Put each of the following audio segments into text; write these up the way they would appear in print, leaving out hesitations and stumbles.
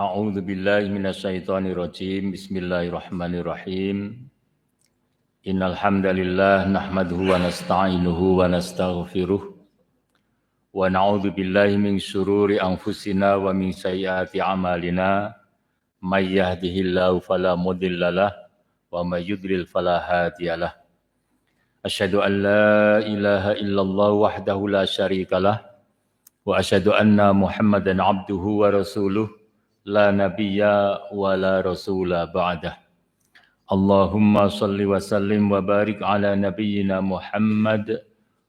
A'udzu billahi minasyaitonir rajim. Bismillahirrahmanirrahim. Innal hamdalillah nahmaduhu wa nasta'inuhu wa nastaghfiruh wa na'udzu billahi min syururi anfusina wa min sayyiati a'malina. May yahdihillahu fala mudhillalah wa may yudlil fala hadiyalah. Asyhadu an la ilaha illallah wahdahu la syarikalah wa asyhadu anna Muhammadan abduhu wa rasuluh. La nabiyya wa la rasula ba'dah. Allahumma salli wa sallim wa barik ala nabiyyina Muhammad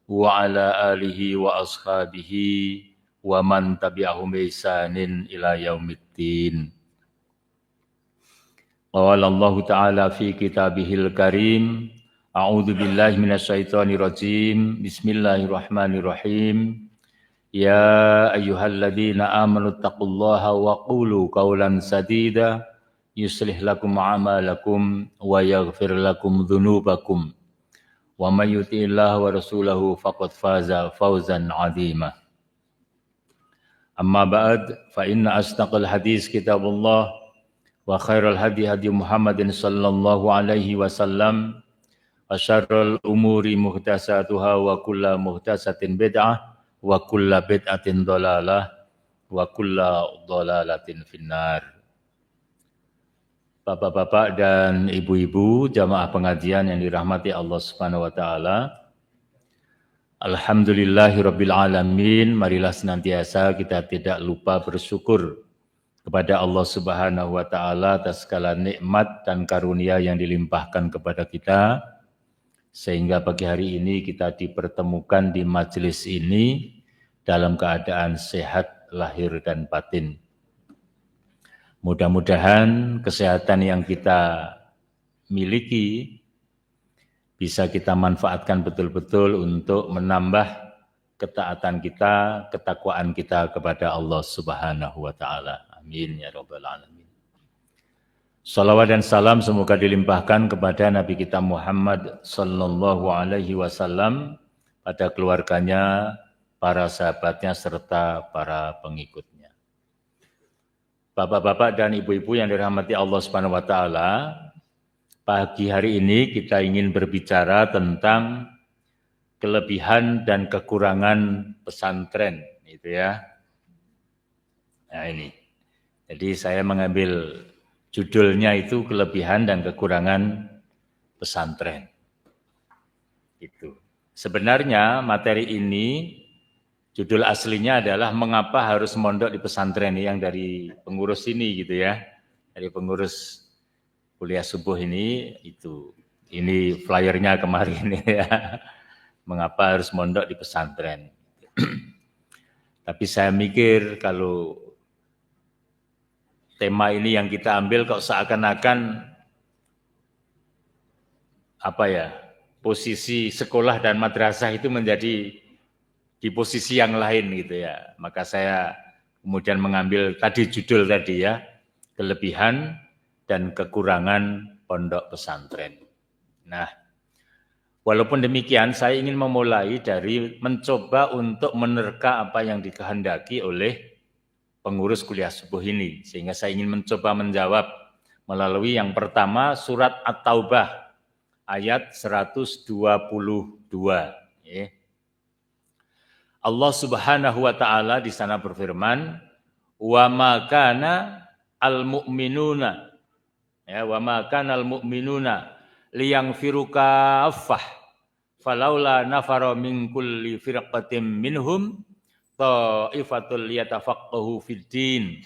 wa ala alihi wa ashabihi wa man tabi'ahum ihsanin ila yaumiddin. Qala Allah Ta'ala fi kitabihil karim. A'udzu billahi minasyaitonir rajim. Bismillahirrahmanirrahim. Ya ayyuhalladzina amanu taqullaha wa qulu qawlan sadida yuslih lakum a'malakum wa yaghfir lakum dhunubakum wa may yuti'illaha wa rasulahu faqad faza fawzan 'azima. Amma ba'd fa inna asdaqal hadis kitabullah wa khairal hadi hadi Muhammadin sallallahu alaihi wasallam wa syarrul umuri muhdatsatuha wa kullu muhdatsatin bid'ah wa kulla bid'atin dhalalah wa kulla dhalalatin finnar. Bapak-bapak dan ibu-ibu jamaah pengajian yang dirahmati Allah Subhanahu wa taala. Alhamdulillahirabbil alamin. Marilah senantiasa kita tidak lupa bersyukur kepada Allah Subhanahu wa taala atas segala nikmat dan karunia yang dilimpahkan kepada kita, sehingga pagi hari ini kita dipertemukan di majelis ini dalam keadaan sehat lahir dan batin. Mudah-mudahan kesehatan yang kita miliki bisa kita manfaatkan betul-betul untuk menambah ketaatan kita, ketakwaan kita kepada Allah Subhanahu wa taala. Amin ya rabbal alamin. Salawat dan salam semoga dilimpahkan kepada Nabi kita Muhammad sallallahu alaihi wasallam, pada keluarganya, para sahabatnya, serta para pengikutnya. Bapak-bapak dan ibu-ibu yang dirahmati Allah Subhanahu wa taala, pagi hari ini kita ingin berbicara tentang kelebihan dan kekurangan pesantren, itu ya. Nah ini. Jadi saya mengambil judulnya itu kelebihan dan kekurangan pesantren. Itu. Sebenarnya materi ini judul aslinya adalah mengapa harus mondok di pesantren, yang dari pengurus ini gitu ya. Dari pengurus kuliah subuh ini itu. Ini flyernya kemarin ya. Mengapa harus mondok di pesantren. Tapi saya mikir kalau tema ini yang kita ambil kok seakan-akan posisi sekolah dan madrasah itu menjadi di posisi yang lain gitu ya. Maka saya kemudian mengambil tadi judul tadi ya, kelebihan dan kekurangan pondok pesantren. Nah, walaupun demikian saya ingin memulai dari mencoba untuk menerka apa yang dikehendaki oleh pengurus kuliah subuh ini, sehingga saya ingin mencoba menjawab melalui yang pertama surat At-Taubah ayat 122 ya. Allah Subhanahu wa taala di sana berfirman, wa ma kana al-mu'minuna ya, wa ma kana al-mu'minuna liyaghfiru kaffah falaula nafara min kulli firqatin minhum ta'ifatul yatafaqahu fid din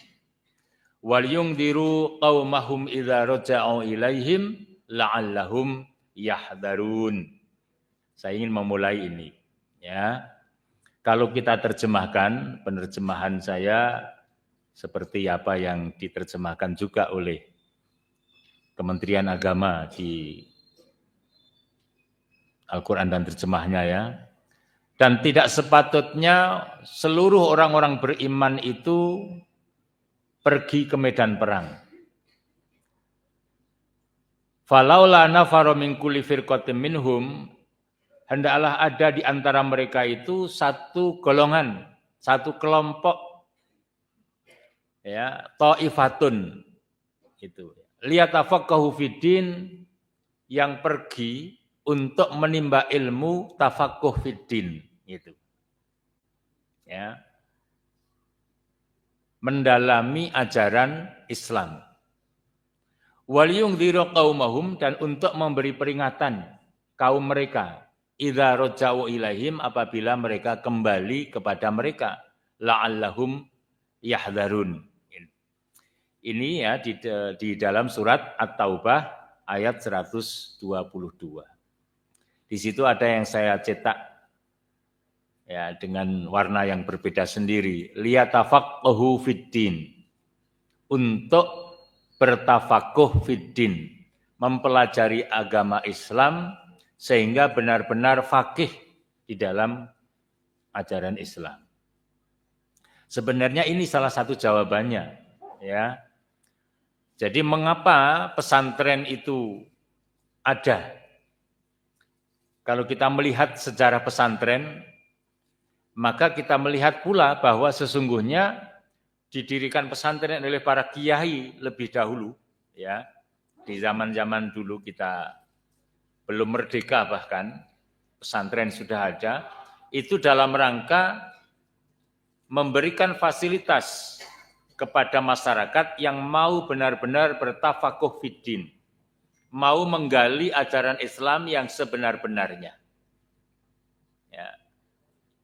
wal yungdiru qaumahum idza raja'u ilaihim la'allahum yahdharun. Saya ingin memulai ini ya. Kalau kita terjemahkan, penerjemahan saya seperti apa yang diterjemahkan juga oleh Kementerian Agama di Al-Quran dan terjemahnya ya. Dan tidak sepatutnya seluruh orang-orang beriman itu pergi ke medan perang. Falaula nafara min kulli firqatin minhum, hendaklah ada di antara mereka itu satu golongan, satu kelompok ya, ta'ifatun itu. Liyatafaqahu fiddin, yang pergi untuk menimba ilmu tafaqquh fiddin itu. Ya. Mendalami ajaran Islam. Waliyungdhiru qaumahum, dan untuk memberi peringatan kaum mereka. Idza raja'u ilaihim, apabila mereka kembali kepada mereka. La'allahum yahdharun. Ini ya di dalam surat At-Taubah ayat 122. Di situ ada yang saya cetak ya dengan warna yang berbeda sendiri. Liyatafaqahu fiddin, untuk bertafakuh fiddin, mempelajari agama Islam sehingga benar-benar faqih di dalam ajaran Islam. Sebenarnya ini salah satu jawabannya, ya. Jadi mengapa pesantren itu ada? Kalau kita melihat sejarah pesantren, maka kita melihat pula bahwa sesungguhnya didirikan pesantren oleh para kiai lebih dahulu, ya. Di zaman-zaman dulu kita belum merdeka bahkan pesantren sudah ada, itu dalam rangka memberikan fasilitas kepada masyarakat yang mau benar-benar bertafakuh fiddin, mau menggali ajaran Islam yang sebenar-benarnya. Ya.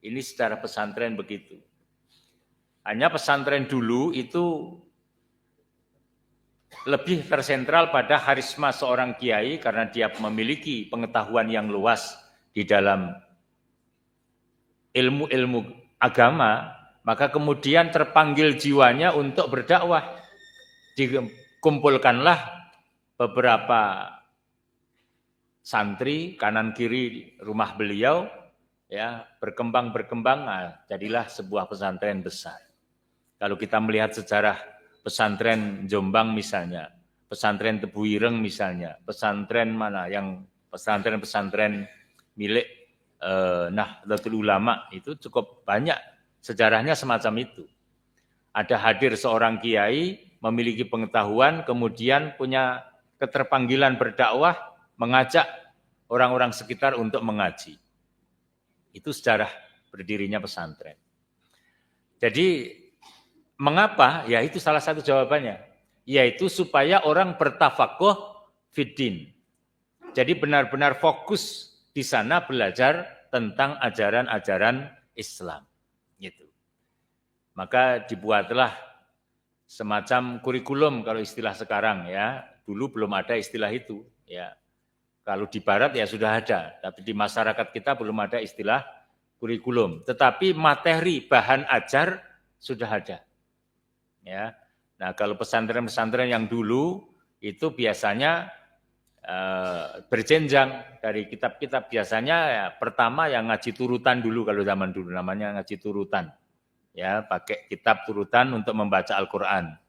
Ini secara pesantren begitu. Hanya pesantren dulu itu lebih tersentral pada karisma seorang kiai karena dia memiliki pengetahuan yang luas di dalam ilmu-ilmu agama, maka kemudian terpanggil jiwanya untuk berdakwah. Dikumpulkanlah beberapa santri kanan kiri rumah beliau, ya, berkembang, nah, jadilah sebuah pesantren besar. Kalau kita melihat sejarah pesantren Jombang misalnya, pesantren Tebu Ireng misalnya, pesantren mana yang pesantren-pesantren milik Nahdlatul Ulama itu cukup banyak. Sejarahnya semacam itu. Ada hadir seorang kiai, memiliki pengetahuan, kemudian punya keterpanggilan berdakwah, mengajak orang-orang sekitar untuk mengaji. Itu sejarah berdirinya pesantren. Jadi, mengapa? Ya itu salah satu jawabannya. Yaitu supaya orang bertafakuh fiddin. Jadi benar-benar fokus di sana belajar tentang ajaran-ajaran Islam. Gitu. Maka dibuatlah semacam kurikulum kalau istilah sekarang ya. Dulu belum ada istilah itu ya. Kalau di barat ya sudah ada, tapi di masyarakat kita belum ada istilah kurikulum. Tetapi materi bahan ajar sudah ada. Ya. Nah, kalau pesantren-pesantren yang dulu itu biasanya berjenjang dari kitab-kitab, biasanya ya, pertama yang ngaji turutan dulu kalau zaman dulu namanya ngaji turutan. Ya, pakai kitab turutan untuk membaca Al-Qur'an.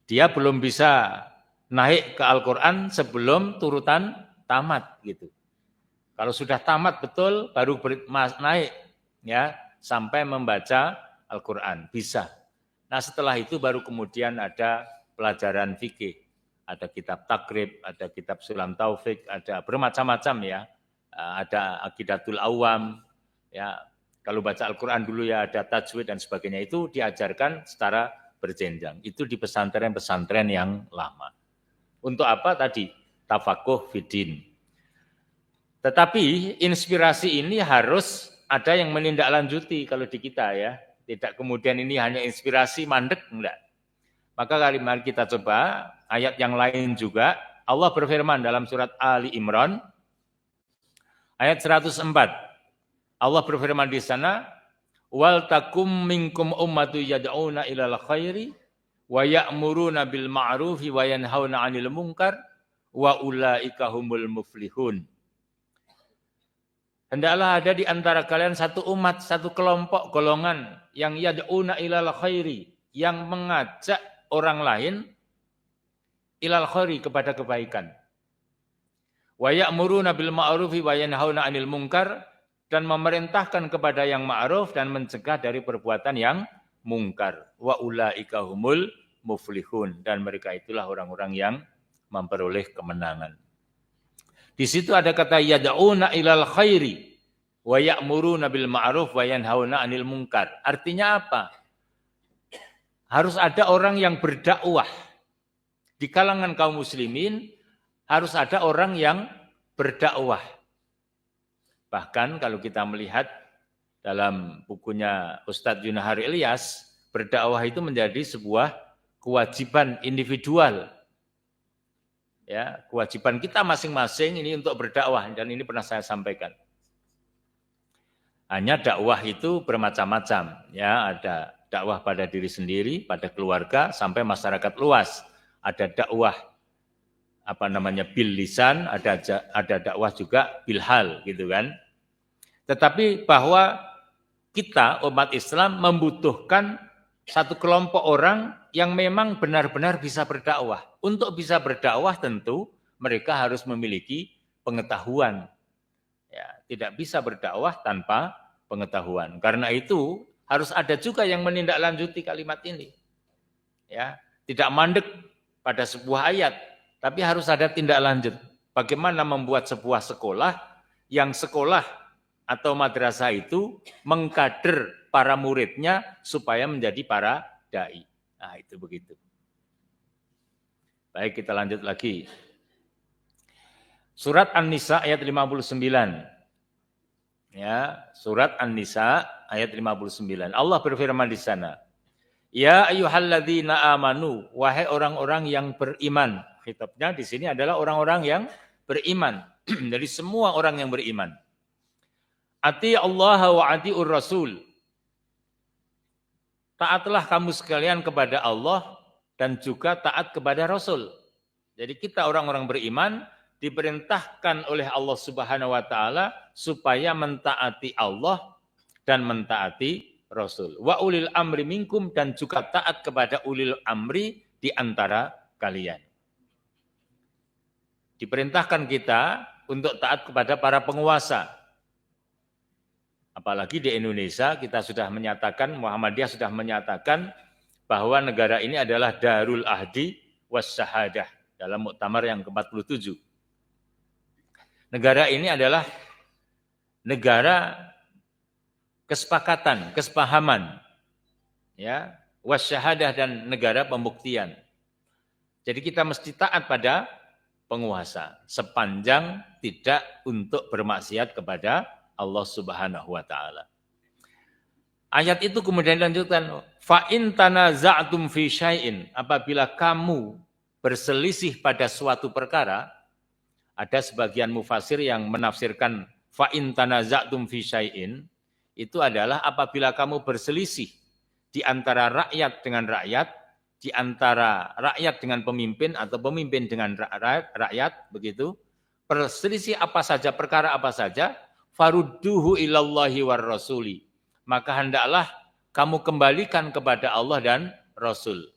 Dia belum bisa naik ke Al-Qur'an sebelum turutan tamat gitu. Kalau sudah tamat betul baru naik ya sampai membaca Al-Qur'an bisa. Nah, setelah itu baru kemudian ada pelajaran fikih. Ada kitab takrib, ada kitab sulam taufik, ada bermacam-macam ya. Ada Aqidatul Awam, ya. Kalau baca Al-Quran dulu ya ada tajwid dan sebagainya, itu diajarkan secara berjenjang. Itu di pesantren-pesantren yang lama. Untuk apa tadi? Tafakuh fiddin. Tetapi inspirasi ini harus ada yang menindaklanjuti kalau di kita ya. Tidak kemudian ini hanya inspirasi mandek, enggak. Maka mari kita coba ayat yang lain juga. Allah berfirman dalam surat Ali Imran ayat 104. Allah berfirman di sana, wal takum minkum ummatu yad'una ilal khairi wa ya'muruna bil ma'rufi wa yanhauna 'anil munkar wa ulaika humul muflihun. Hendaklah ada di antara kalian satu umat, satu kelompok golongan yang yad'una ilal khairi, yang mengajak orang lain ilal khairi, kepada kebaikan. Wa ya'muruna bil ma'rufi wa yanhauna 'anil munkar, dan memerintahkan kepada yang ma'ruf dan mencegah dari perbuatan yang mungkar. Wa ulaika humul muflihun. Dan mereka itulah orang-orang yang memperoleh kemenangan. Di situ ada kata yad'una ilal khairi wa ya'muruna bil ma'ruf wa yanhauna 'anil munkar. Artinya apa? Harus ada orang yang berdakwah. Di kalangan kaum muslimin harus ada orang yang berdakwah. Bahkan kalau kita melihat dalam bukunya Ustadz Yunahar Ilyas, berdakwah itu menjadi sebuah kewajiban individual. Ya, kewajiban kita masing-masing ini untuk berdakwah, dan ini pernah saya sampaikan. Hanya dakwah itu bermacam-macam, ya, ada dakwah pada diri sendiri, pada keluarga, sampai masyarakat luas. Ada dakwah bil lisan, ada dakwah juga bil hal, gitu kan. Tetapi bahwa kita umat Islam membutuhkan satu kelompok orang yang memang benar-benar bisa berdakwah. Untuk bisa berdakwah tentu mereka harus memiliki pengetahuan. Ya, tidak bisa berdakwah tanpa pengetahuan. Karena itu harus ada juga yang menindaklanjuti kalimat ini. Ya, tidak mandek pada sebuah ayat, tapi harus ada tindak lanjut. Bagaimana membuat sebuah sekolah yang sekolah atau madrasah itu mengkader para muridnya supaya menjadi para dai. Nah, itu begitu. Baik, kita lanjut lagi. Surat An-Nisa ayat 59. Ya, surat An-Nisa ayat 59. Allah berfirman di sana, "Ya ayyuhalladzina amanu," wahai orang-orang yang beriman. Khitabnya di sini adalah orang-orang yang beriman. Dari semua orang yang beriman. Ati Allah wa atiur Rasul. Taatlah kamu sekalian kepada Allah dan juga taat kepada Rasul. Jadi kita orang-orang beriman diperintahkan oleh Allah Subhanahu wa taala supaya mentaati Allah dan mentaati Rasul. Wa ulil amri minkum, dan juga taat kepada ulil amri di antara kalian. Diperintahkan kita untuk taat kepada para penguasa. Apalagi di Indonesia kita sudah menyatakan, Muhammadiyah sudah menyatakan bahwa negara ini adalah Darul Ahdi was-Syahadah dalam Muktamar yang ke-47. Negara ini adalah negara kesepakatan, kesepahaman, ya, was-Syahadah, dan negara pembuktian. Jadi kita mesti taat pada penguasa sepanjang tidak untuk bermaksiat kepada Allah Subhanahu wa taala. Ayat itu kemudian dilanjutkan, fa in tanaza'tum fi syai'in, apabila kamu berselisih pada suatu perkara. Ada sebagian mufasir yang menafsirkan fa in tanaza'tum fi syai'in itu adalah apabila kamu berselisih di antara rakyat dengan rakyat, di antara rakyat dengan pemimpin atau pemimpin dengan rakyat, begitu. Perselisih apa saja, perkara apa saja, farudduhu ilallahi war rasuli, maka hendaklah kamu kembalikan kepada Allah dan Rasul.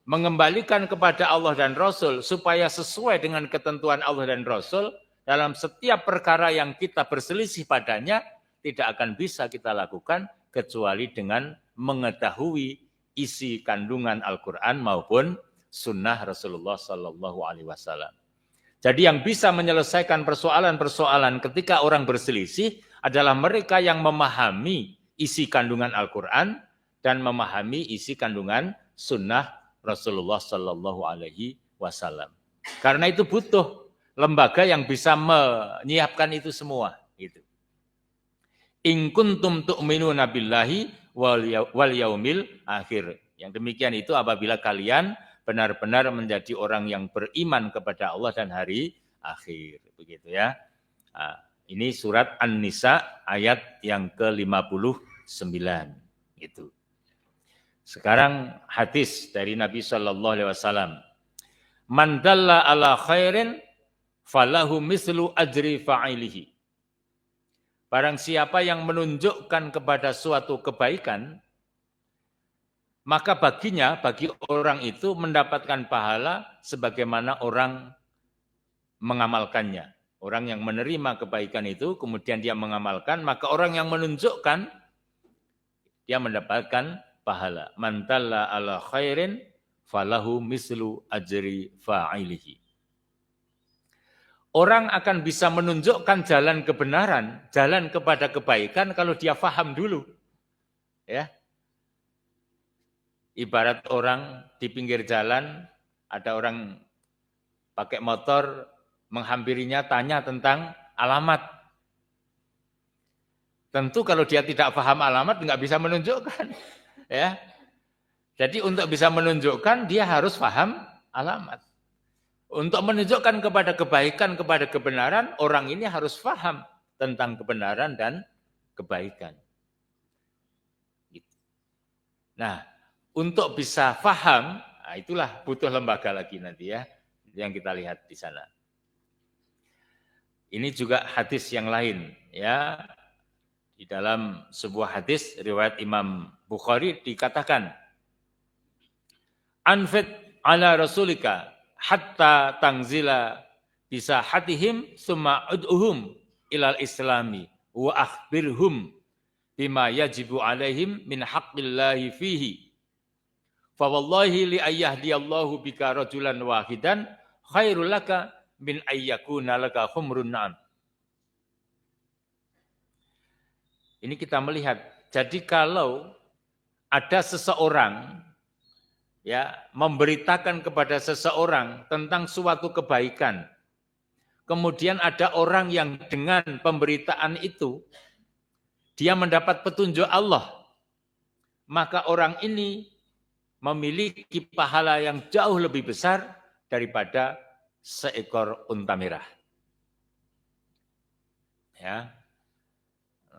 Mengembalikan kepada Allah dan Rasul supaya sesuai dengan ketentuan Allah dan Rasul dalam setiap perkara yang kita berselisih padanya, tidak akan bisa kita lakukan kecuali dengan mengetahui isi kandungan Al-Quran maupun sunnah Rasulullah Sallallahu Alaihi Wasallam. Jadi yang bisa menyelesaikan persoalan-persoalan ketika orang berselisih adalah mereka yang memahami isi kandungan Al-Quran dan memahami isi kandungan sunnah Rasulullah Sallallahu Alaihi Wasallam. Karena itu butuh lembaga yang bisa menyiapkan itu semua. Gitu. In kuntum tu'minuna billahi wal yaumil akhir. Yang demikian itu apabila kalian benar-benar menjadi orang yang beriman kepada Allah dan hari akhir. Begitu ya. Nah, ini surat An-Nisa ayat yang ke-59. Gitu. Sekarang hadis dari Nabi Shallallahu Alaihi Wasallam. Man dalla ala khairin falahu mislu ajri fa'ilihi. Barang siapa yang menunjukkan kepada suatu kebaikan, maka baginya, bagi orang itu mendapatkan pahala sebagaimana orang mengamalkannya. Orang yang menerima kebaikan itu, kemudian dia mengamalkan, maka orang yang menunjukkan dia mendapatkan pahala. Man dalla ala khairin falahu mislu ajri fa'ilihi. Orang akan bisa menunjukkan jalan kebenaran, jalan kepada kebaikan kalau dia faham dulu. Ya. Ibarat orang di pinggir jalan, ada orang pakai motor menghampirinya tanya tentang alamat. Tentu kalau dia tidak paham alamat nggak bisa menunjukkan. Ya. Jadi untuk bisa menunjukkan dia harus paham alamat. Untuk menunjukkan kepada kebaikan, kepada kebenaran, orang ini harus paham tentang kebenaran dan kebaikan. Nah, untuk bisa paham, nah itulah butuh lembaga lagi nanti ya, yang kita lihat di sana. Ini juga hadis yang lain ya. Di dalam sebuah hadis riwayat Imam Bukhari dikatakan, Anfit ala rasulika hatta tangzila bisa hatihim summa ud'uhum ilal islami wa akhbirhum bima yajibu alaihim min haqqillahi fihi. Fa wallahi li ayyahdiyallahu bika rajulan wahidan khairul laka min ayyakuna laka khumrun na'am. Ini kita melihat, jadi kalau ada seseorang ya memberitakan kepada seseorang tentang suatu kebaikan, kemudian ada orang yang dengan pemberitaan itu dia mendapat petunjuk Allah, maka orang ini memiliki pahala yang jauh lebih besar daripada seekor unta merah. Ya.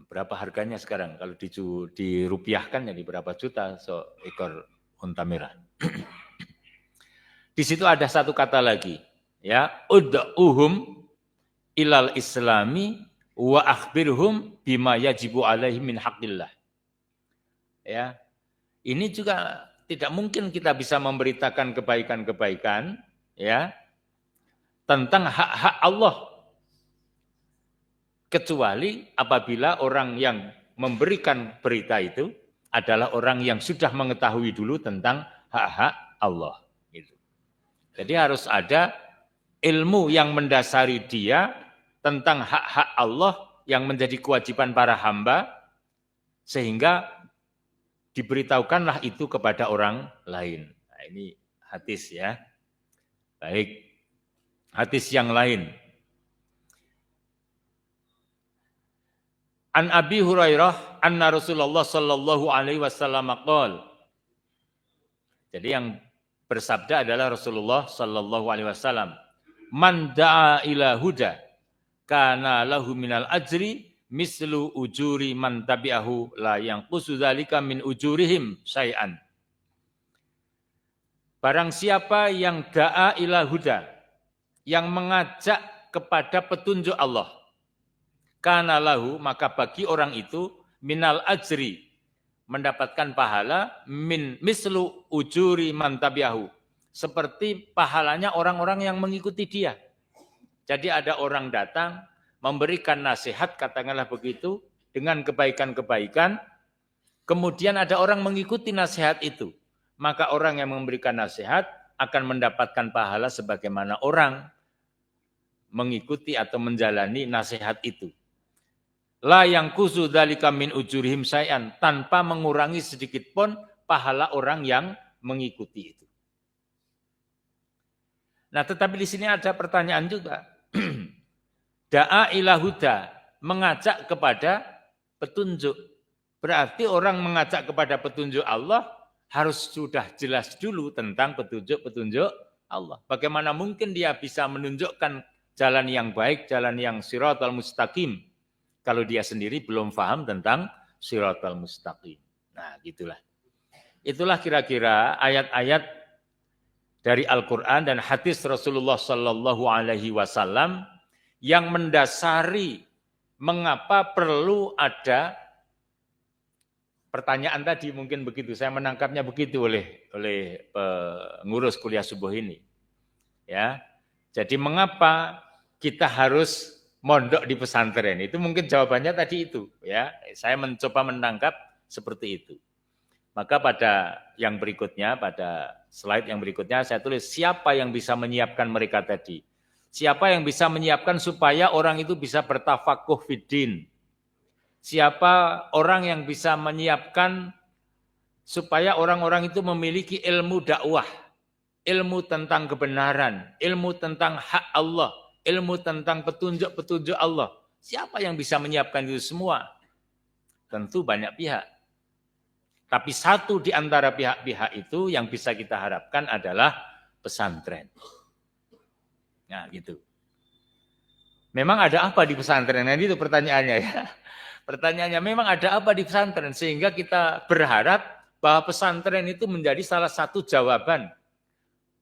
Berapa harganya sekarang? Kalau dirupiahkan jadi berapa juta seekor unta merah? Di situ ada satu kata lagi, ya, ud'uhum ilal islami wa akhbirhum bima yajibu alaihim min haqqillah. Ya. Ini juga tidak mungkin kita bisa memberitakan kebaikan-kebaikan ya tentang hak-hak Allah kecuali apabila orang yang memberikan berita itu adalah orang yang sudah mengetahui dulu tentang hak-hak Allah. Jadi harus ada ilmu yang mendasari dia tentang hak-hak Allah yang menjadi kewajiban para hamba, sehingga diberitahukanlah itu kepada orang lain. Nah, ini hadis ya. Baik, hadis yang lain. An Abi Hurairah anna Rasulullah sallallahu alaihi wasallam qol. Jadi yang bersabda adalah Rasulullah sallallahu alaihi wasallam. Man da'a ila huda kana lahu minal ajri mislu ujuri man tabi'ahu la yanqusu dzalika min ujurihim syai'an. Barang siapa yang da'a ila huda, yang mengajak kepada petunjuk Allah, kana lahu, maka bagi orang itu minal ajri, mendapatkan pahala min mislu ujuri man tabi'ahu, seperti pahalanya orang-orang yang mengikuti dia. Jadi ada orang datang memberikan nasihat, katakanlah begitu, dengan kebaikan-kebaikan, kemudian ada orang mengikuti nasihat itu, maka orang yang memberikan nasihat akan mendapatkan pahala sebagaimana orang mengikuti atau menjalani nasihat itu. La yang kusu dzalika min ujurihim syai'an, tanpa mengurangi sedikit pun pahala orang yang mengikuti itu. Nah, tetapi di sini ada pertanyaan juga. Da'a ila huda, mengajak kepada petunjuk. Berarti orang mengajak kepada petunjuk Allah harus sudah jelas dulu tentang petunjuk-petunjuk Allah. Bagaimana mungkin dia bisa menunjukkan jalan yang baik, jalan yang siratal mustaqim, kalau dia sendiri belum paham tentang siratal mustaqim. Nah, gitulah. Itulah kira-kira ayat-ayat dari Al-Quran dan hadis Rasulullah Sallallahu Alaihi Wasallam yang mendasari mengapa perlu ada pertanyaan tadi, mungkin begitu. Saya menangkapnya begitu oleh pengurus kuliah subuh ini. Ya, jadi mengapa kita harus mondok di pesantren? Itu mungkin jawabannya tadi itu. Ya, saya mencoba menangkap seperti itu. Maka pada yang berikutnya, pada slide yang berikutnya saya tulis siapa yang bisa menyiapkan mereka tadi. Siapa yang bisa menyiapkan supaya orang itu bisa bertafakuh fiddin. Siapa orang yang bisa menyiapkan supaya orang-orang itu memiliki ilmu dakwah, ilmu tentang kebenaran, ilmu tentang hak Allah, ilmu tentang petunjuk-petunjuk Allah. Siapa yang bisa menyiapkan itu semua? Tentu banyak pihak. Tapi satu di antara pihak-pihak itu yang bisa kita harapkan adalah pesantren. Nah, gitu. Memang ada apa di pesantren? Nah, itu pertanyaannya ya. Pertanyaannya memang ada apa di pesantren sehingga kita berharap bahwa pesantren itu menjadi salah satu jawaban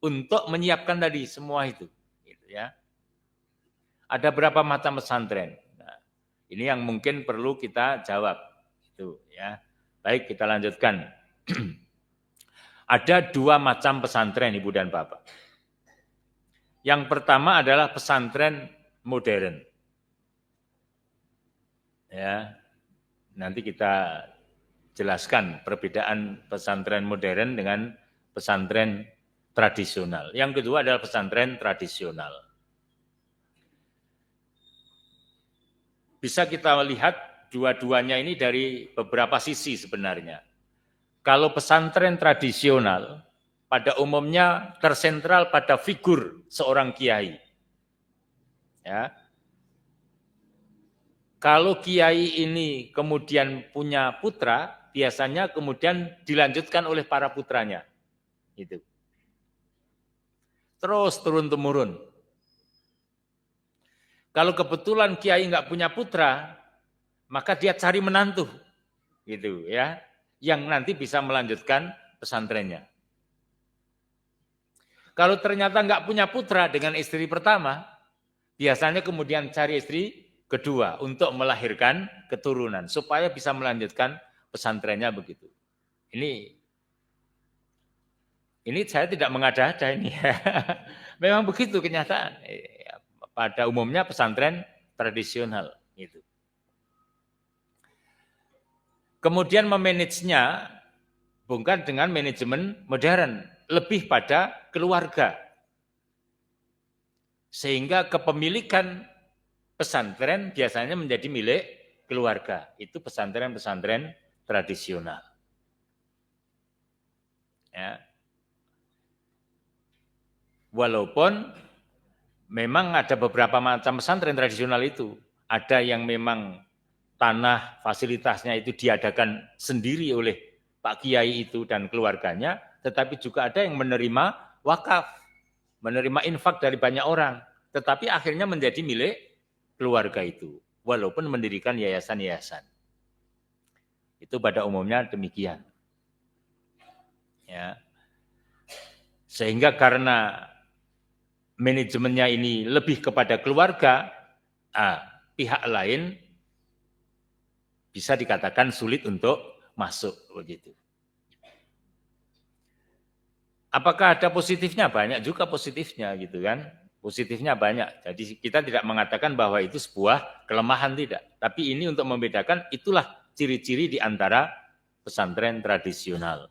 untuk menyiapkan tadi semua itu. Gitu ya. Ada berapa macam pesantren? Nah, ini yang mungkin perlu kita jawab. Itu ya. Baik, kita lanjutkan. Ada dua macam pesantren, Ibu dan Bapak. Yang pertama adalah pesantren modern. Ya, nanti kita jelaskan perbedaan pesantren modern dengan pesantren tradisional. Yang kedua adalah pesantren tradisional. Bisa kita lihat dua-duanya ini dari beberapa sisi sebenarnya. Kalau pesantren tradisional, pada umumnya tersentral pada figur seorang kiai. Ya. Kalau kiai ini kemudian punya putra, biasanya kemudian dilanjutkan oleh para putranya. Gitu. Terus turun-temurun. Kalau kebetulan kiai nggak punya putra, maka dia cari menantu, gitu ya, yang nanti bisa melanjutkan pesantrennya. Kalau ternyata nggak punya putra dengan istri pertama, biasanya kemudian cari istri kedua untuk melahirkan keturunan supaya bisa melanjutkan pesantrennya begitu. Ini saya tidak mengada-ada ini. Memang begitu kenyataan. Pada umumnya pesantren tradisional itu. Kemudian memanagenya bukan dengan manajemen modern, lebih pada keluarga. Sehingga kepemilikan pesantren biasanya menjadi milik keluarga. Itu pesantren-pesantren tradisional. Ya. Walaupun memang ada beberapa macam pesantren tradisional itu. Ada yang memang tanah fasilitasnya itu diadakan sendiri oleh Pak Kiai itu dan keluarganya, tetapi juga ada yang menerima wakaf, menerima infak dari banyak orang, tetapi akhirnya menjadi milik keluarga itu, walaupun mendirikan yayasan-yayasan. Itu pada umumnya demikian. Ya. Sehingga karena manajemennya ini lebih kepada keluarga, pihak lain bisa dikatakan sulit untuk masuk begitu. Apakah ada positifnya? Banyak juga positifnya gitu kan. Positifnya banyak. Jadi kita tidak mengatakan bahwa itu sebuah kelemahan, tidak. Tapi ini untuk membedakan itulah ciri-ciri di antara pesantren tradisional.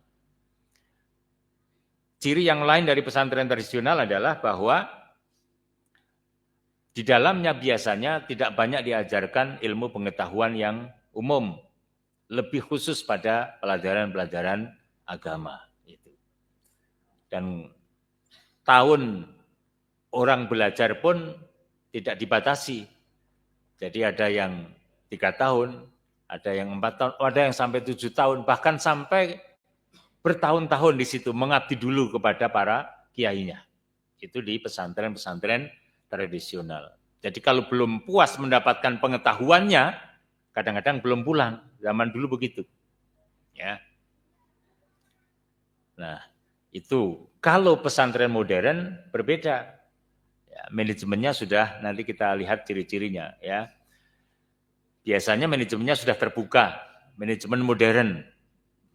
Ciri yang lain dari pesantren tradisional adalah bahwa di dalamnya biasanya tidak banyak diajarkan ilmu pengetahuan yang umum, lebih khusus pada pelajaran-pelajaran agama. Dan tahun orang belajar pun tidak dibatasi. Jadi ada yang 3 tahun, ada yang 4 tahun, ada yang sampai 7 tahun, bahkan sampai bertahun-tahun di situ mengabdi dulu kepada para kiainya. Itu di pesantren-pesantren tradisional. Jadi kalau belum puas mendapatkan pengetahuannya, kadang-kadang belum pulang. Zaman dulu begitu. Ya. Nah, itu kalau pesantren modern berbeda. Ya, manajemennya sudah nanti kita lihat ciri-cirinya ya. Biasanya manajemennya sudah terbuka, manajemen modern.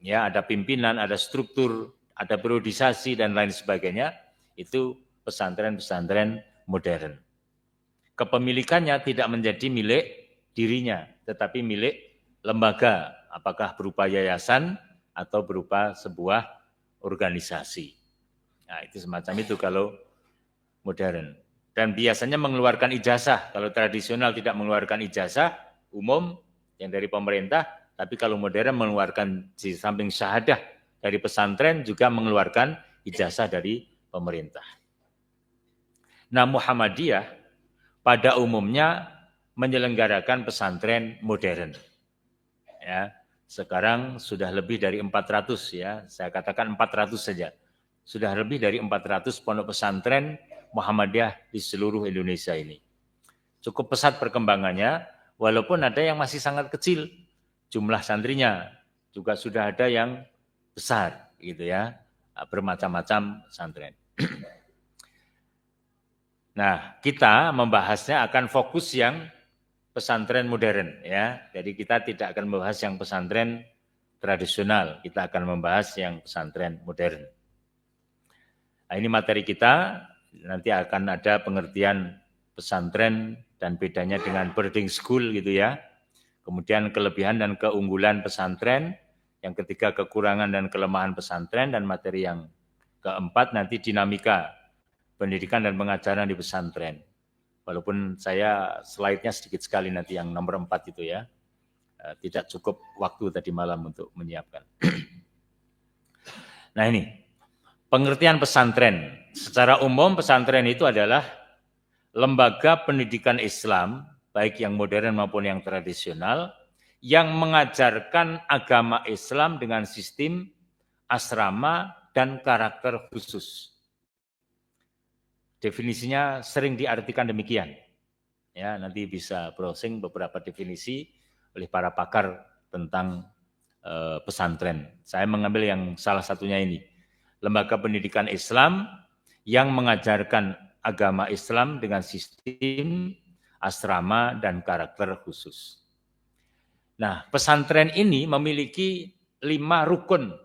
Ya, ada pimpinan, ada struktur, ada periodisasi dan lain sebagainya. Itu pesantren-pesantren modern. Kepemilikannya tidak menjadi milik dirinya, tetapi milik lembaga apakah berupa yayasan atau berupa sebuah organisasi. Nah, itu semacam itu kalau modern. Dan biasanya mengeluarkan ijazah. Kalau tradisional tidak mengeluarkan ijazah umum yang dari pemerintah, tapi kalau modern mengeluarkan di samping syahadah dari pesantren juga mengeluarkan ijazah dari pemerintah. Nah, Muhammadiyah pada umumnya menyelenggarakan pesantren modern. Ya, sekarang sudah lebih dari 400 ya, saya katakan 400 saja. Sudah lebih dari 400 pondok pesantren Muhammadiyah di seluruh Indonesia ini. Cukup pesat perkembangannya, walaupun ada yang masih sangat kecil. Jumlah santrinya juga sudah ada yang besar gitu ya, bermacam-macam pesantren. Nah, kita membahasnya akan fokus yang pesantren modern ya. Jadi kita tidak akan membahas yang pesantren tradisional, kita akan membahas yang pesantren modern. Nah, ini materi kita, nanti akan ada pengertian pesantren dan bedanya dengan boarding school gitu ya. Kemudian kelebihan dan keunggulan pesantren, yang ketiga kekurangan dan kelemahan pesantren, dan materi yang keempat nanti dinamika pendidikan dan pengajaran di pesantren. Walaupun saya slide-nya sedikit sekali nanti yang nomor 4 itu ya. Tidak cukup waktu tadi malam untuk menyiapkan. Nah ini, pengertian pesantren. Secara umum pesantren itu adalah lembaga pendidikan Islam, baik yang modern maupun yang tradisional, yang mengajarkan agama Islam dengan sistem asrama dan karakter khusus. Definisinya sering diartikan demikian. Ya, nanti bisa browsing beberapa definisi oleh para pakar tentang pesantren. Saya mengambil yang salah satunya ini. Lembaga pendidikan Islam yang mengajarkan agama Islam dengan sistem asrama dan karakter khusus. Nah, pesantren ini memiliki 5 rukun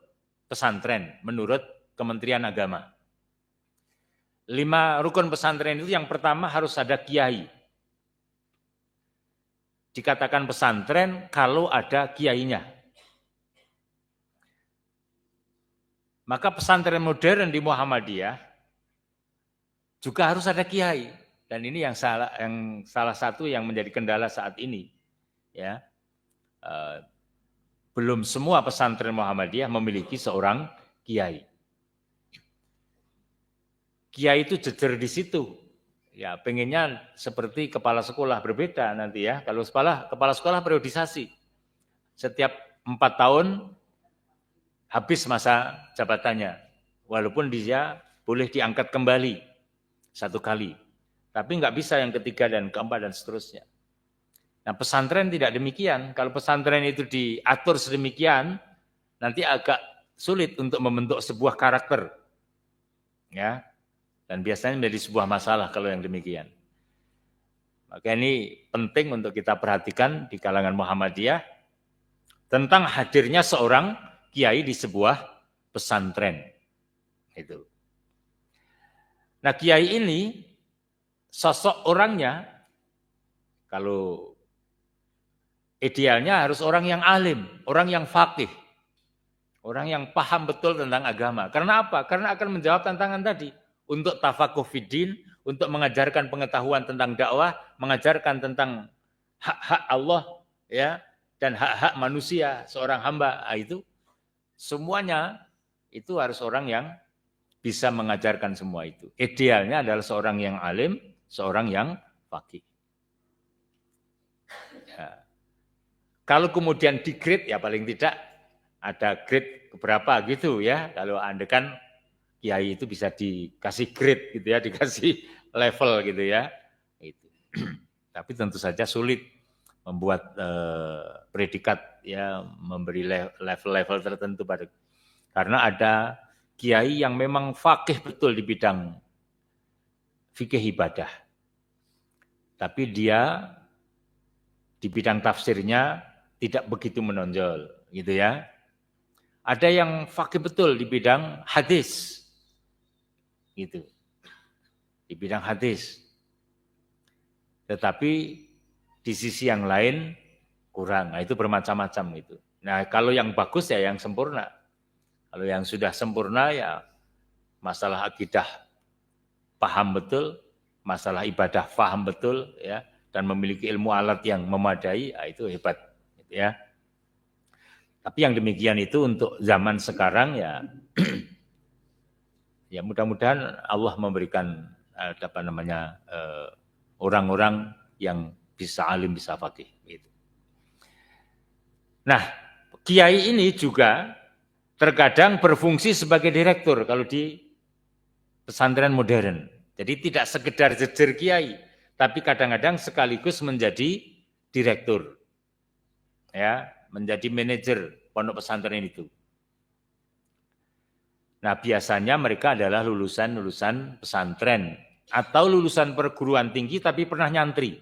pesantren menurut Kementerian Agama. 5 rukun pesantren itu yang pertama harus ada kiai. Dikatakan pesantren kalau ada kiainya. Maka pesantren modern di Muhammadiyah juga harus ada kiai. Dan ini yang salah satu yang menjadi kendala saat ini. Ya, belum semua pesantren Muhammadiyah memiliki seorang kiai. Kiai itu jejer di situ. Ya, pengennya seperti kepala sekolah, berbeda nanti ya. Kalau kepala sekolah periodisasi. Setiap 4 tahun habis masa jabatannya. Walaupun dia boleh diangkat kembali 1 kali. Tapi nggak bisa yang ketiga dan keempat dan seterusnya. Nah, pesantren tidak demikian. Kalau pesantren itu diatur sedemikian, nanti agak sulit untuk membentuk sebuah karakter. Ya. Dan biasanya menjadi sebuah masalah kalau yang demikian. Maka ini penting untuk kita perhatikan di kalangan Muhammadiyah tentang hadirnya seorang kiai di sebuah pesantren. Itu. Nah, kiai ini sosok orangnya kalau idealnya harus orang yang alim, orang yang faqih, orang yang paham betul tentang agama. Karena apa? Karena akan menjawab tantangan tadi. Untuk tafakuh fiddin, untuk mengajarkan pengetahuan tentang dakwah, mengajarkan tentang hak-hak Allah ya dan hak-hak manusia seorang hamba. Itu semuanya itu harus orang yang bisa mengajarkan semua itu. Idealnya adalah seorang yang alim, seorang yang faqih. Ya. Kalau kemudian di grade ya paling tidak ada grade berapa gitu ya. Kalau Anda kan kiai itu bisa dikasih grade gitu ya, dikasih level gitu ya. Itu. Tapi tentu saja sulit membuat predikat ya, memberi level-level tertentu pada, karena ada kiai yang memang faqih betul di bidang fikih ibadah. Tapi dia di bidang tafsirnya tidak begitu menonjol gitu ya. Ada yang faqih betul di bidang hadis. Gitu. Di bidang hadis. Tetapi di sisi yang lain kurang. Nah, itu bermacam-macam itu. Nah, kalau yang bagus ya yang sempurna. Kalau yang sudah sempurna ya masalah akidah paham betul, masalah ibadah paham betul ya, dan memiliki ilmu alat yang memadai, ya, itu hebat gitu ya. Tapi yang demikian itu untuk zaman sekarang ya ya mudah-mudahan Allah memberikan apa namanya orang-orang yang bisa alim, bisa faqih gitu. Nah, kiai ini juga terkadang berfungsi sebagai direktur kalau di pesantren modern. Jadi tidak sekedar jejer kiai, tapi kadang-kadang sekaligus menjadi direktur. Ya, menjadi manajer pondok pesantren itu. Nah, biasanya mereka adalah lulusan pesantren atau lulusan perguruan tinggi tapi pernah nyantri.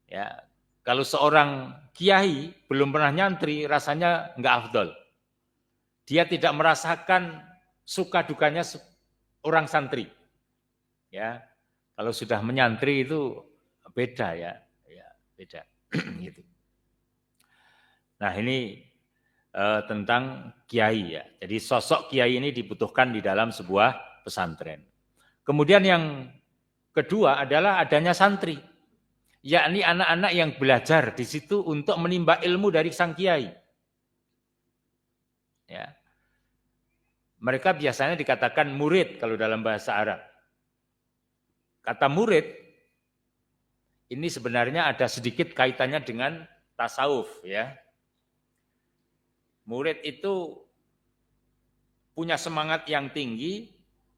Ya, kalau seorang kiai belum pernah nyantri, rasanya enggak afdol. Dia tidak merasakan suka dukanya orang santri. Ya, kalau sudah menyantri itu beda ya beda. Gitu. Nah ini tentang kiai ya. Jadi sosok kiai ini dibutuhkan di dalam sebuah pesantren. Kemudian yang kedua adalah adanya santri, yakni anak-anak yang belajar di situ untuk menimba ilmu dari sang kiai. Ya. Mereka biasanya dikatakan murid kalau dalam bahasa Arab. Kata murid ini sebenarnya ada sedikit kaitannya dengan tasawuf ya. Murid itu punya semangat yang tinggi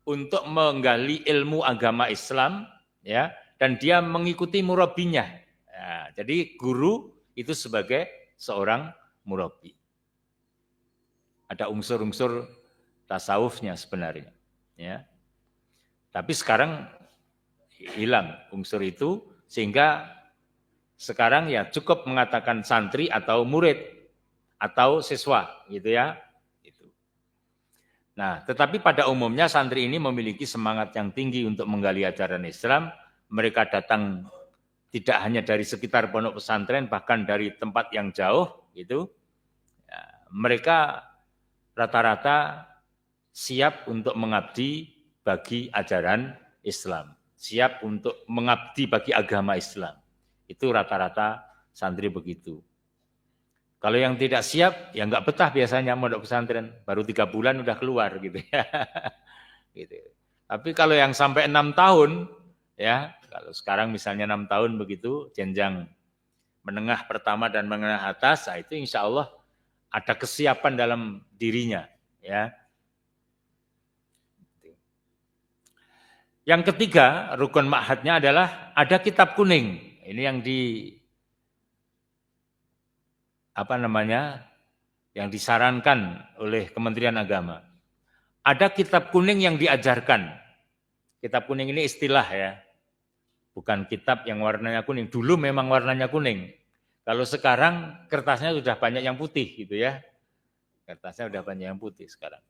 untuk menggali ilmu agama Islam ya, dan dia mengikuti murabinya. Ya, jadi guru itu sebagai seorang murabi. Ada unsur-unsur tasawufnya sebenarnya ya. Tapi sekarang hilang unsur itu sehingga sekarang ya cukup mengatakan santri atau murid atau siswa gitu ya. Itu. Nah, tetapi pada umumnya santri ini memiliki semangat yang tinggi untuk menggali ajaran Islam. Mereka datang tidak hanya dari sekitar pondok pesantren, bahkan dari tempat yang jauh gitu. Ya, mereka rata-rata siap untuk mengabdi bagi ajaran Islam, siap untuk mengabdi bagi agama Islam. Itu rata-rata santri begitu. Kalau yang tidak siap, ya nggak betah biasanya mondok pesantren, baru 3 bulan udah keluar gitu ya. Gitu. Tapi kalau yang sampai 6 tahun, ya kalau sekarang misalnya 6 tahun begitu, jenjang menengah pertama dan menengah atas, nah itu insya Allah ada kesiapan dalam dirinya, ya. Yang ketiga, rukun ma'hadnya adalah ada kitab kuning. Ini yang yang disarankan oleh Kementerian Agama. Ada kitab kuning yang diajarkan. Kitab kuning ini istilah ya. Bukan kitab yang warnanya kuning. Dulu memang warnanya kuning. Kalau sekarang kertasnya sudah banyak yang putih gitu ya. Kertasnya sudah banyak yang putih sekarang.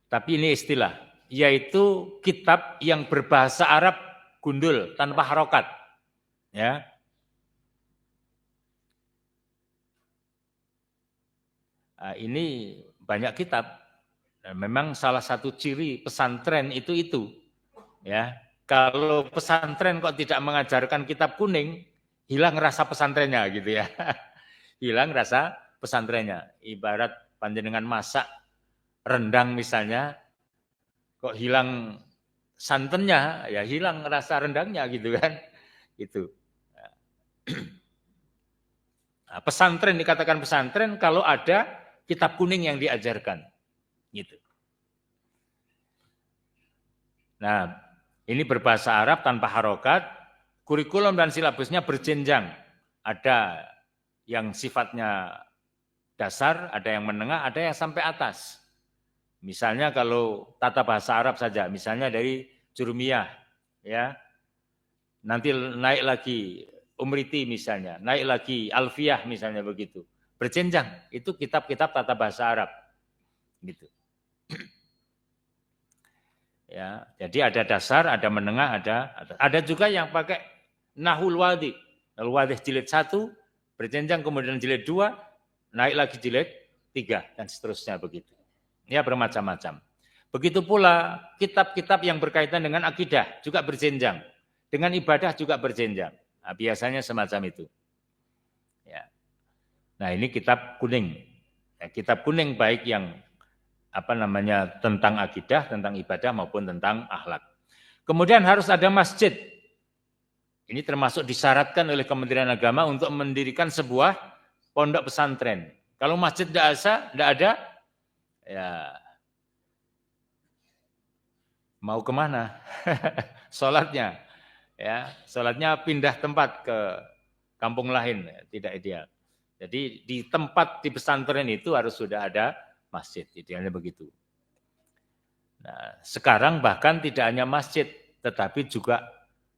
Tapi ini istilah, yaitu kitab yang berbahasa Arab gundul tanpa harokat. Ya. Nah, ini banyak kitab. Dan memang salah satu ciri pesantren itu. Ya. Kalau pesantren kok tidak mengajarkan kitab kuning, hilang rasa pesantrennya gitu ya. Hilang rasa pesantrennya. Ibarat panjenengan masak rendang misalnya, kok hilang santannya, ya hilang rasa rendangnya gitu kan. Itu. Nah, pesantren dikatakan pesantren kalau ada kitab kuning yang diajarkan. Gitu. Nah, ini berbahasa Arab tanpa harokat, kurikulum dan silabusnya berjenjang. Ada yang sifatnya dasar, ada yang menengah, ada yang sampai atas. Misalnya kalau tata bahasa Arab saja, misalnya dari Jurumiyah, ya, nanti naik lagi Umriti misalnya, naik lagi Alfiyah misalnya begitu. Berjenjang, itu kitab-kitab tata bahasa Arab. Gitu. Ya, jadi ada dasar, ada menengah, ada juga yang pakai Nahul Wadih. Nahul Wadih jilid 1 berjenjang, kemudian jilid 2, naik lagi jilid 3, dan seterusnya begitu. Ya, bermacam-macam. Begitu pula kitab-kitab yang berkaitan dengan akidah juga berjenjang. Dengan ibadah juga berjenjang. Nah, biasanya semacam itu. Ya. Nah, ini kitab kuning. Ya, kitab kuning baik yang tentang akidah, tentang ibadah maupun tentang akhlak. Kemudian harus ada masjid. Ini termasuk disyaratkan oleh Kementerian Agama untuk mendirikan sebuah pondok pesantren. Kalau masjid tidak ada, ya mau kemana? Sholatnya, ya, sholatnya pindah tempat ke kampung lain, tidak ideal. Jadi di tempat di pesantren itu harus sudah ada masjid, idealnya begitu. Nah, sekarang bahkan tidak hanya masjid, tetapi juga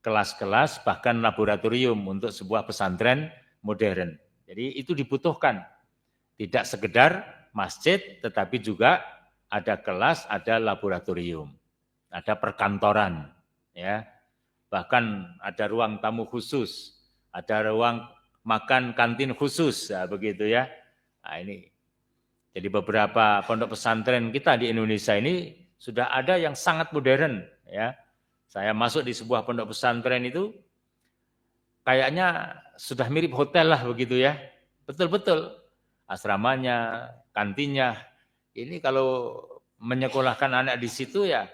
kelas-kelas, bahkan laboratorium untuk sebuah pesantren modern. Jadi itu dibutuhkan, tidak sekedar masjid, tetapi juga ada kelas, ada laboratorium. Ada perkantoran, ya, bahkan ada ruang tamu khusus, ada ruang makan kantin khusus, ya, begitu ya. Nah, ini jadi beberapa pondok pesantren kita di Indonesia ini sudah ada yang sangat modern, ya. Saya masuk di sebuah pondok pesantren itu kayaknya sudah mirip hotel lah begitu ya, betul-betul asramanya, kantinnya. Ini kalau menyekolahkan anak di situ ya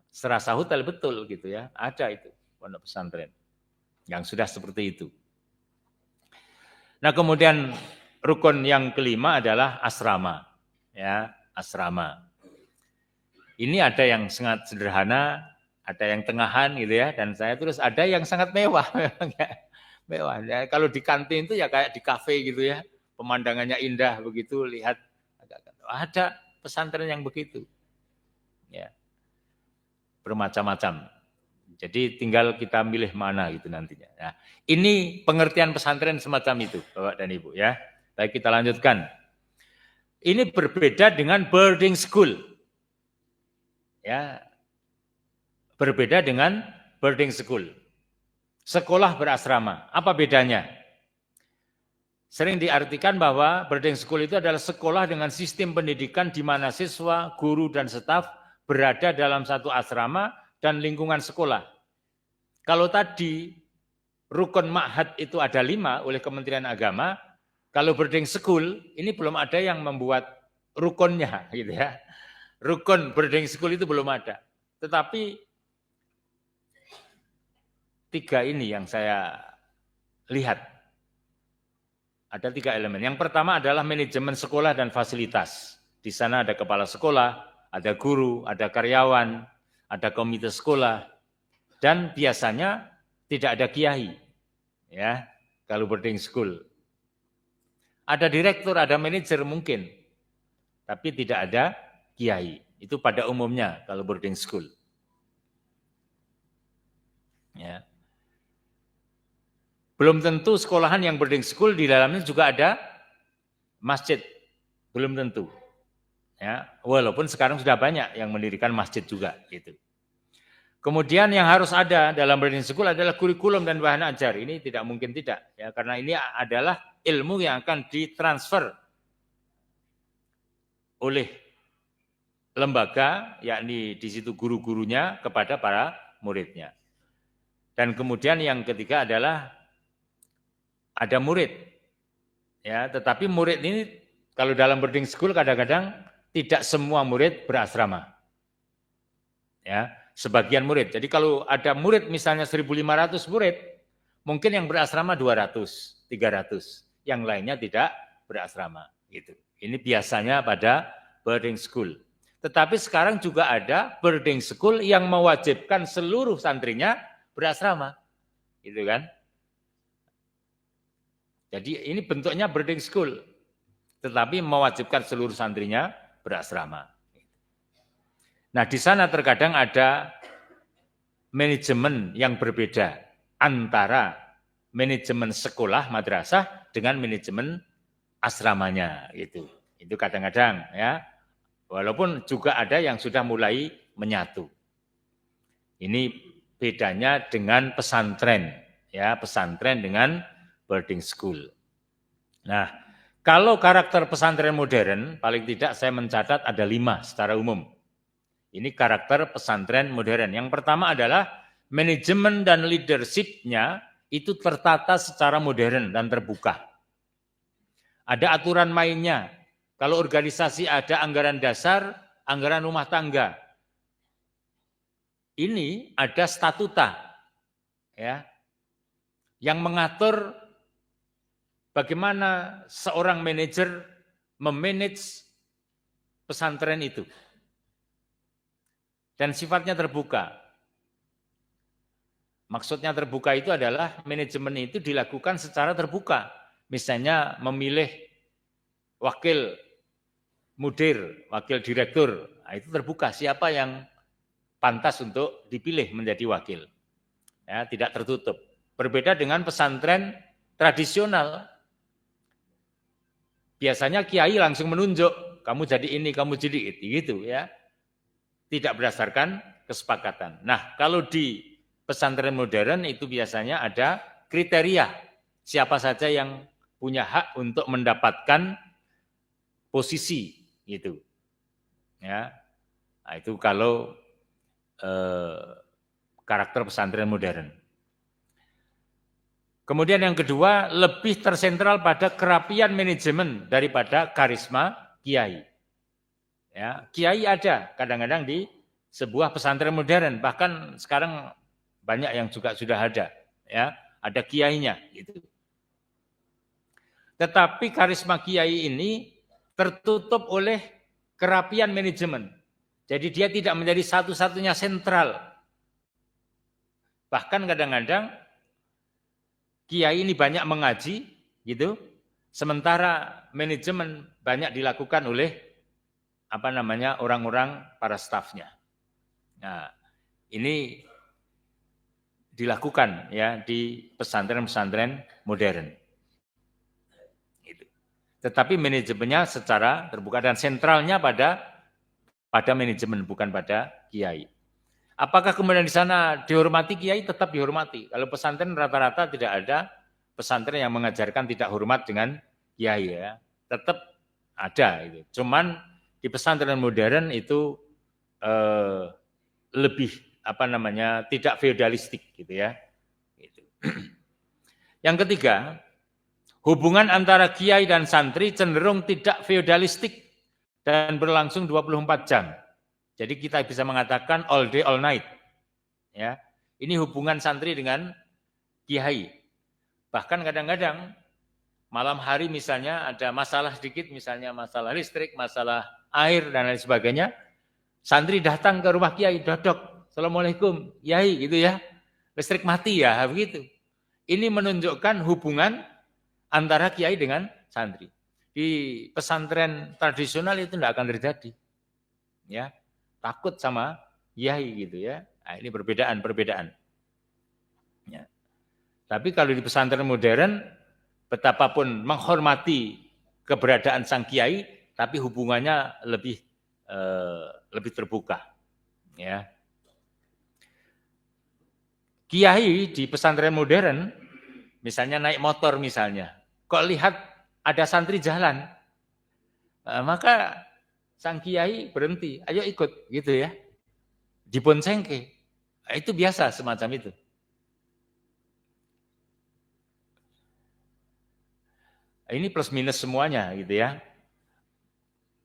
serasa hotel betul gitu ya, ada itu pondok pesantren yang sudah seperti itu. Nah, kemudian rukun yang kelima adalah asrama, ya, asrama. Ini ada yang sangat sederhana, ada yang tengahan gitu ya, dan saya terus ada yang sangat mewah, mewah. Ya, kalau di kantin itu ya kayak di kafe gitu ya, pemandangannya indah begitu, lihat ada pesantren yang begitu, ya. Bermacam-macam. Jadi tinggal kita milih mana gitu nantinya. Nah, ini pengertian pesantren semacam itu, Bapak dan Ibu ya. Baik, kita lanjutkan. Ini berbeda dengan boarding school. Ya. Berbeda dengan boarding school. Sekolah berasrama. Apa bedanya? Sering diartikan bahwa boarding school itu adalah sekolah dengan sistem pendidikan di mana siswa, guru, dan staf berada dalam satu asrama dan lingkungan sekolah. Kalau tadi rukun ma'had itu ada 5 oleh Kementerian Agama, kalau boarding school ini belum ada yang membuat rukunnya gitu ya. Rukun boarding school itu belum ada. Tetapi 3 ini yang saya lihat. Ada 3 elemen. Yang pertama adalah manajemen sekolah dan fasilitas. Di sana ada kepala sekolah, ada guru, ada karyawan, ada komite sekolah, dan biasanya tidak ada kiai, ya, kalau boarding school. Ada direktur, ada manajer mungkin, tapi tidak ada kiai. Itu pada umumnya kalau boarding school. Ya. Belum tentu sekolahan yang boarding school di dalamnya juga ada masjid, belum tentu. Ya, walaupun sekarang sudah banyak yang mendirikan masjid juga gitu. Kemudian yang harus ada dalam boarding school adalah kurikulum dan bahan ajar. Ini tidak mungkin tidak, ya, karena ini adalah ilmu yang akan ditransfer oleh lembaga, yakni di situ guru-gurunya kepada para muridnya. Dan kemudian yang ketiga adalah ada murid, ya, tetapi murid ini kalau dalam boarding school kadang-kadang tidak semua murid berasrama, ya. Sebagian murid. Jadi kalau ada murid misalnya 1.500 murid, mungkin yang berasrama 200, 300, yang lainnya tidak berasrama. Gitu. Ini biasanya pada boarding school. Tetapi sekarang juga ada boarding school yang mewajibkan seluruh santrinya berasrama. Gitu kan? Jadi ini bentuknya boarding school, tetapi mewajibkan seluruh santrinya berasrama. Nah, di sana terkadang ada manajemen yang berbeda antara manajemen sekolah madrasah dengan manajemen asramanya gitu. Itu kadang-kadang ya. Walaupun juga ada yang sudah mulai menyatu. Ini bedanya dengan pesantren, ya, pesantren dengan boarding school. Nah, kalau karakter pesantren modern, paling tidak saya mencatat ada 5 secara umum. Ini karakter pesantren modern. Yang pertama adalah manajemen dan leadership-nya itu tertata secara modern dan terbuka. Ada aturan mainnya. Kalau organisasi ada anggaran dasar, anggaran rumah tangga. Ini ada statuta, ya, yang mengatur bagaimana seorang manajer memanage pesantren itu. Dan sifatnya terbuka. Maksudnya terbuka itu adalah manajemen itu dilakukan secara terbuka. Misalnya memilih wakil mudir, wakil direktur. Nah, itu terbuka siapa yang pantas untuk dipilih menjadi wakil. Ya, tidak tertutup. Berbeda dengan pesantren tradisional. Biasanya kiai langsung menunjuk, kamu jadi ini, kamu jadi itu, gitu ya. Tidak berdasarkan kesepakatan. Nah, kalau di pesantren modern itu biasanya ada kriteria siapa saja yang punya hak untuk mendapatkan posisi gitu. Ya. Nah, itu kalau karakter pesantren modern. Kemudian yang kedua, lebih tersentral pada kerapian manajemen daripada karisma kiai. Ya, kiai ada kadang-kadang di sebuah pesantren modern, bahkan sekarang banyak yang juga sudah ada, ya, ada kiainya gitu. Tetapi karisma kiai ini tertutup oleh kerapian manajemen. Jadi dia tidak menjadi satu-satunya sentral. Bahkan kadang-kadang kiai ini banyak mengaji gitu, sementara manajemen banyak dilakukan oleh orang-orang para stafnya. Nah, ini dilakukan ya di pesantren-pesantren modern. Gitu. Tetapi manajemennya secara terbuka dan sentralnya pada manajemen, bukan pada kiai. Apakah kemudian di sana dihormati kiai? Tetap dihormati. Kalau pesantren rata-rata tidak ada pesantren yang mengajarkan tidak hormat dengan kiai ya. Tetap ada itu. Cuman di pesantren modern itu lebih tidak feodalistik gitu ya. Gitu. Yang ketiga, hubungan antara kiai dan santri cenderung tidak feodalistik dan berlangsung 24 jam. Jadi kita bisa mengatakan all day all night. Ya. Ini hubungan santri dengan kiai. Bahkan kadang-kadang malam hari misalnya ada masalah sedikit, misalnya masalah listrik, masalah air dan lain sebagainya, santri datang ke rumah kiai, dodok, assalamualaikum, kiai gitu ya, listrik mati ya, begitu. Ini menunjukkan hubungan antara kiai dengan santri. Di pesantren tradisional itu tidak akan terjadi, ya, takut sama kiai gitu ya. Nah, ini perbedaan. Ya. Tapi kalau di pesantren modern, betapapun menghormati keberadaan sang kiai, tapi hubungannya lebih terbuka. Ya. Kiai di pesantren modern, misalnya naik motor misalnya, kok lihat ada santri jalan, maka sang kiai berhenti, ayo ikut gitu ya, diboncengke. Itu biasa semacam itu. Ini plus minus semuanya gitu ya.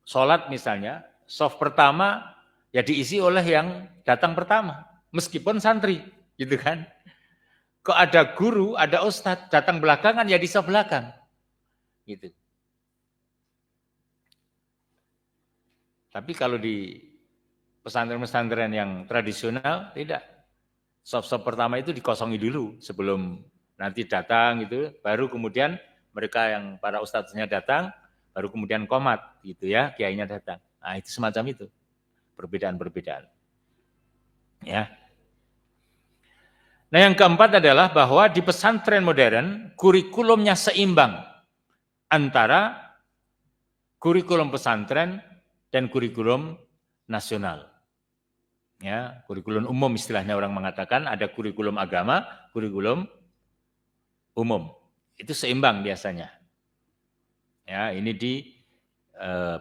Sholat misalnya, soft pertama ya diisi oleh yang datang pertama, meskipun santri, gitu kan. Kok ada guru, ada ustadz, datang belakangan ya di soft belakang, gitu. Tapi kalau di pesantren-pesantren yang tradisional tidak, soft pertama itu dikosongi dulu sebelum nanti datang gitu, baru kemudian mereka yang para ustadznya datang, baru kemudian qomat gitu ya, kiainya datang. Nah, itu semacam itu. Perbedaan-perbedaan. Ya. Nah, yang keempat adalah bahwa di pesantren modern kurikulumnya seimbang antara kurikulum pesantren dan kurikulum nasional. Ya, kurikulum umum istilahnya orang mengatakan, ada kurikulum agama, kurikulum umum. Itu seimbang biasanya. Ya, ini di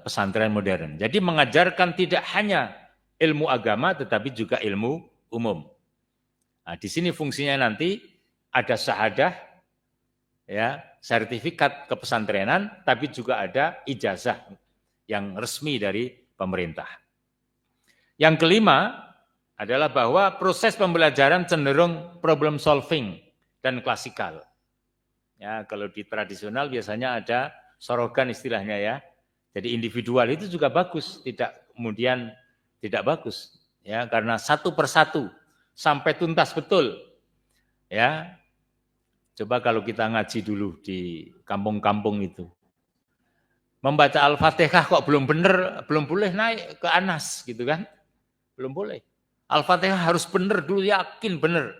pesantren modern. Jadi mengajarkan tidak hanya ilmu agama tetapi juga ilmu umum. Nah, di sini fungsinya nanti ada syahadah, ya, sertifikat kepesantrenan, tapi juga ada ijazah yang resmi dari pemerintah. Yang kelima adalah bahwa proses pembelajaran cenderung problem solving dan klasikal. Ya, kalau di tradisional biasanya ada sorogan istilahnya ya. Jadi individual itu juga bagus, tidak kemudian tidak bagus. Ya, karena satu persatu sampai tuntas betul. Ya, coba kalau kita ngaji dulu di kampung-kampung itu. Membaca Al-Fatihah kok belum benar, belum boleh naik ke Anas gitu kan. Belum boleh. Al-Fatihah harus benar dulu, yakin benar.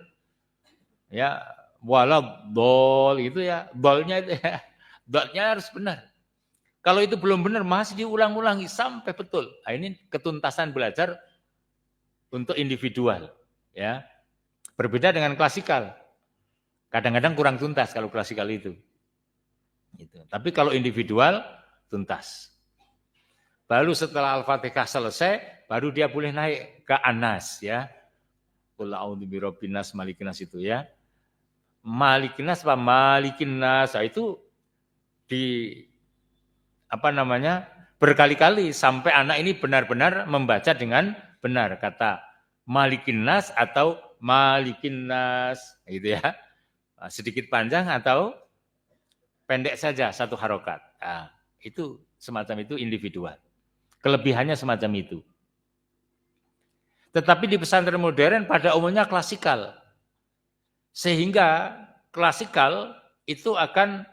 Ya, walau dol itu ya, dolnya itu ya, dolnya harus benar. Kalau itu belum benar masih diulang-ulangi sampai betul. Nah, ini ketuntasan belajar untuk individual, ya. Berbeda dengan klasikal. Kadang-kadang kurang tuntas kalau klasikal itu. Gitu. Tapi kalau individual tuntas. Baru setelah Al-Fatihah selesai, baru dia boleh naik ke Anas ya. Qul a'udzu birabbin nas malikin nas itu ya. Malikin nas apa malikin nas, itu di berkali-kali sampai anak ini benar-benar membaca dengan benar kata malikin nas atau malikin nas gitu ya. Sedikit panjang atau pendek saja satu harokat. Nah, itu semacam itu individual. Kelebihannya semacam itu. Tetapi di pesantren modern pada umumnya klasikal. Sehingga klasikal itu akan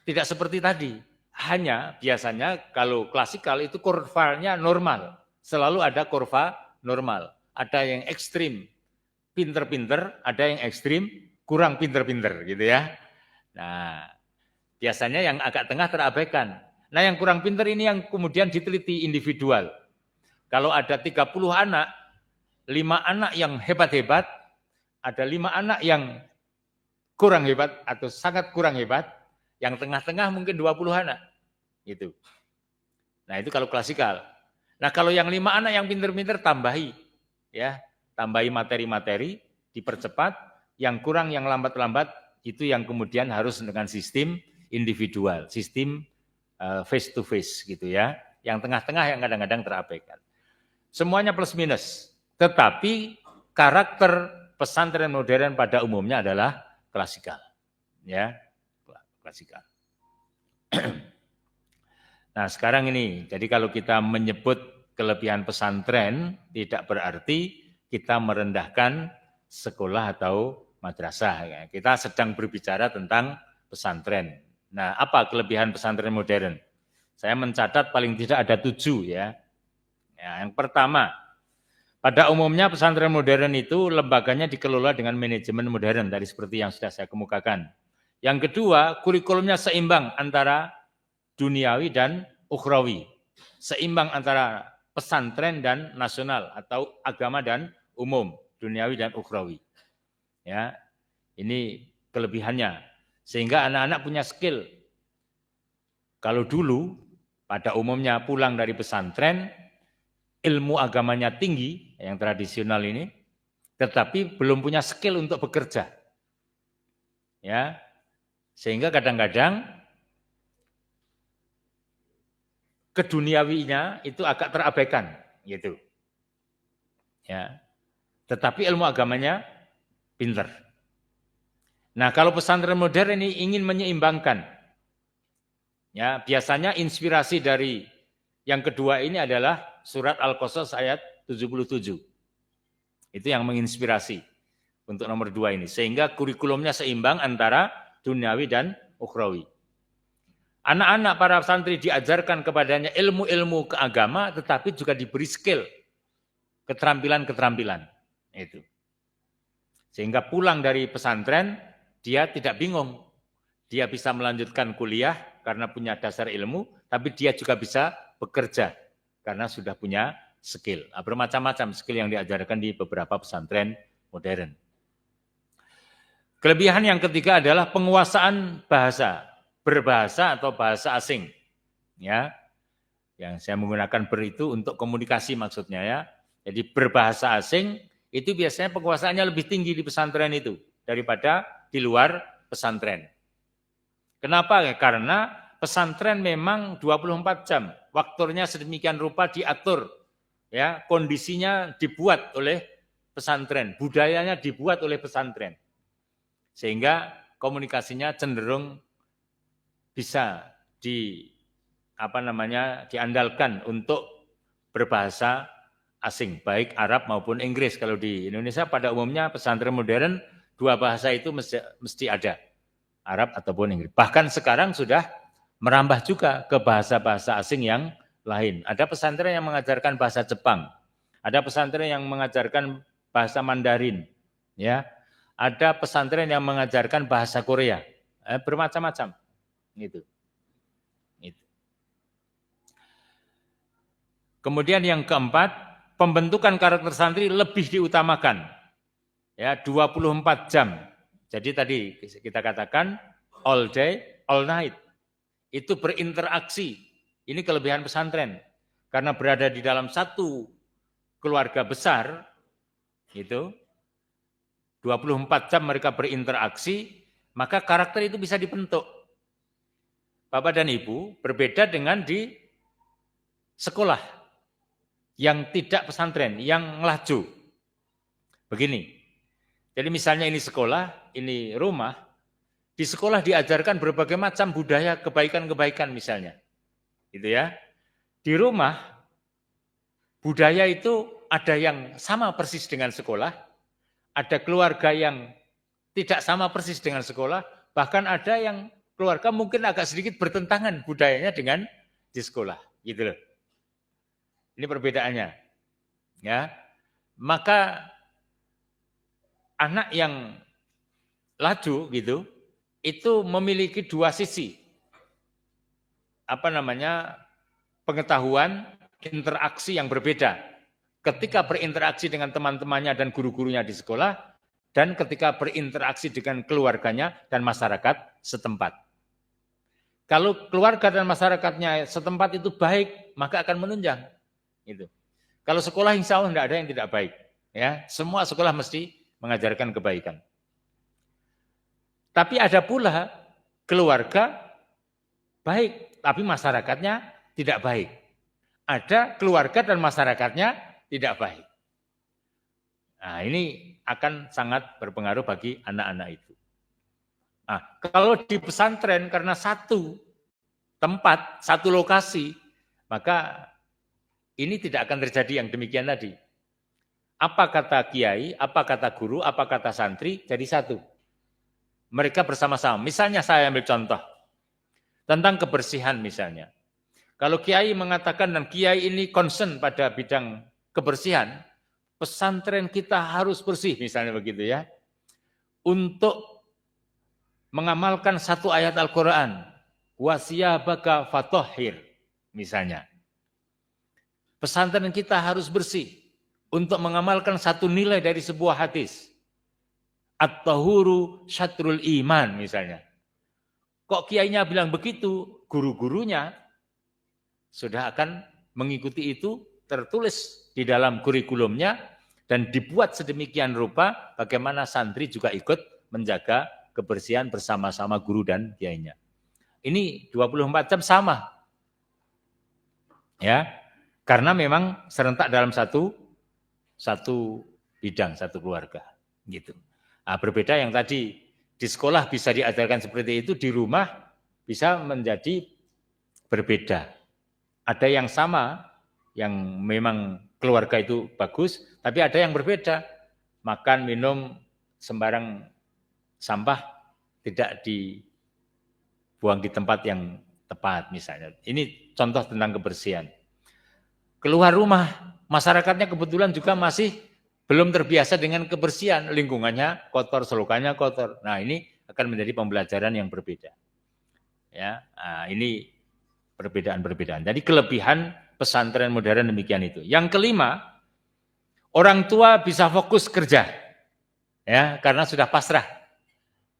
tidak seperti tadi. Hanya biasanya kalau klasikal itu kurvanya normal. Selalu ada kurva normal. Ada yang ekstrim pinter-pinter, ada yang ekstrim kurang pinter-pinter gitu ya. Nah, biasanya yang agak tengah terabaikan. Nah, yang kurang pinter ini yang kemudian diteliti individual. Kalau ada 30 anak, 5 anak yang hebat-hebat, ada 5 anak yang kurang hebat atau sangat kurang hebat, yang tengah-tengah mungkin 20 anak. Gitu. Nah, itu kalau klasikal. Nah, kalau yang 5 anak yang pinter-pinter tambahi. Ya, tambahi materi-materi, dipercepat, yang kurang, yang lambat-lambat, itu yang kemudian harus dengan sistem individual, sistem face to face gitu ya. Yang tengah-tengah yang kadang-kadang terabaikan. Semuanya plus minus. Tetapi karakter pesantren modern pada umumnya adalah klasikal. Ya, klasikal. Nah, sekarang ini, jadi kalau kita menyebut kelebihan pesantren tidak berarti kita merendahkan sekolah atau madrasah. Kita sedang berbicara tentang pesantren. Nah, apa kelebihan pesantren modern? Saya mencatat paling tidak ada 7 ya. Yang pertama, pada umumnya pesantren modern itu lembaganya dikelola dengan manajemen modern, tadi seperti yang sudah saya kemukakan. Yang kedua, kurikulumnya seimbang antara duniawi dan ukhrawi. Seimbang antara pesantren dan nasional atau agama dan umum, duniawi dan ukhrawi. Ya, ini kelebihannya. Sehingga anak-anak punya skill. Kalau dulu pada umumnya pulang dari pesantren, ilmu agamanya tinggi, yang tradisional ini, tetapi belum punya skill untuk bekerja. Ya, sehingga kadang-kadang keduniawinya itu agak terabaikan, gitu. Ya, tetapi ilmu agamanya pinter. Nah, kalau pesantren modern ini ingin menyeimbangkan, ya biasanya inspirasi dari yang kedua ini adalah surat Al-Qasas ayat 77. Itu yang menginspirasi untuk nomor 2 ini. Sehingga kurikulumnya seimbang antara duniawi dan ukhrawi. Anak-anak para santri diajarkan kepadanya ilmu-ilmu keagama, tetapi juga diberi skill, keterampilan-keterampilan. Itu. Sehingga pulang dari pesantren, dia tidak bingung. Dia bisa melanjutkan kuliah karena punya dasar ilmu, tapi dia juga bisa bekerja karena sudah punya skill. Bermacam-macam skill yang diajarkan di beberapa pesantren modern. Kelebihan yang ketiga adalah penguasaan bahasa. berbahasa atau bahasa asing. Ya. Yang saya menggunakan itu untuk komunikasi maksudnya ya. Jadi berbahasa asing itu biasanya penguasaannya lebih tinggi di pesantren itu daripada di luar pesantren. Kenapa? Karena pesantren memang 24 jam. Waktunya sedemikian rupa diatur. Ya, kondisinya dibuat oleh pesantren, budayanya dibuat oleh pesantren. Sehingga komunikasinya cenderung bisa diandalkan untuk berbahasa asing, baik Arab maupun Inggris. Kalau di Indonesia pada umumnya pesantren modern dua bahasa itu mesti ada, Arab ataupun Inggris. Bahkan sekarang sudah merambah juga ke bahasa-bahasa asing yang lain. Ada pesantren yang mengajarkan bahasa Jepang, ada pesantren yang mengajarkan bahasa Mandarin, ya, ada pesantren yang mengajarkan bahasa Korea, bermacam-macam, gitu. Kemudian yang keempat, pembentukan karakter santri lebih diutamakan. Ya, 24 jam. Jadi tadi kita katakan all day, all night. Itu berinteraksi. Ini kelebihan pesantren. Karena berada di dalam satu keluarga besar, itu 24 jam mereka berinteraksi, maka karakter itu bisa dibentuk. Bapak dan Ibu, berbeda dengan di sekolah yang tidak pesantren, yang ngelaju. Begini, jadi misalnya ini sekolah, ini rumah, di sekolah diajarkan berbagai macam budaya kebaikan-kebaikan misalnya. Gitu ya. Di rumah, budaya itu ada yang sama persis dengan sekolah, ada keluarga yang tidak sama persis dengan sekolah, bahkan ada yang keluarga mungkin agak sedikit bertentangan budayanya dengan di sekolah. Gitu loh. Ini perbedaannya. Ya. Maka anak yang laju gitu itu memiliki dua sisi. Pengetahuan, interaksi yang berbeda. Ketika berinteraksi dengan teman-temannya dan guru-gurunya di sekolah dan ketika berinteraksi dengan keluarganya dan masyarakat setempat. Kalau keluarga dan masyarakatnya setempat itu baik, maka akan menunjang. Itu. Kalau sekolah insya Allah tidak ada yang tidak baik. Ya, semua sekolah mesti mengajarkan kebaikan. Tapi ada pula keluarga baik, tapi masyarakatnya tidak baik. Ada keluarga dan masyarakatnya tidak baik. Nah, ini akan sangat berpengaruh bagi anak-anak itu. Nah, kalau di pesantren karena satu tempat, satu lokasi, maka ini tidak akan terjadi yang demikian tadi. Apa kata kiai, apa kata guru, apa kata santri, jadi satu. Mereka bersama-sama. Misalnya saya ambil contoh. Tentang kebersihan misalnya. Kalau kiai mengatakan dan kiai ini concern pada bidang kebersihan, pesantren kita harus bersih misalnya begitu ya. Untuk mengamalkan satu ayat Al-Quran. Wasiyabaka fatahhir misalnya. Pesantren kita harus bersih untuk mengamalkan satu nilai dari sebuah hadis. At-tahuru syatrul iman misalnya. Kok kiainya bilang begitu, guru-gurunya sudah akan mengikuti itu, tertulis di dalam kurikulumnya dan dibuat sedemikian rupa bagaimana santri juga ikut menjaga kebersihan bersama-sama guru dan kiainya. Ini 24 jam sama. Ya. Karena memang serentak dalam satu bidang, satu keluarga, gitu. Nah, berbeda yang tadi di sekolah bisa diajarkan seperti itu, di rumah bisa menjadi berbeda. Ada yang sama, yang memang keluarga itu bagus, tapi ada yang berbeda. Makan, minum, sembarang sampah tidak dibuang di tempat yang tepat misalnya. Ini contoh tentang kebersihan. Keluar rumah, masyarakatnya kebetulan juga masih belum terbiasa dengan kebersihan, lingkungannya kotor, selokannya kotor. Nah, ini akan menjadi pembelajaran yang berbeda. Ya, nah, ini perbedaan-perbedaan. Jadi kelebihan pesantren modern demikian itu. Yang kelima, orang tua bisa fokus kerja, ya, karena sudah pasrah.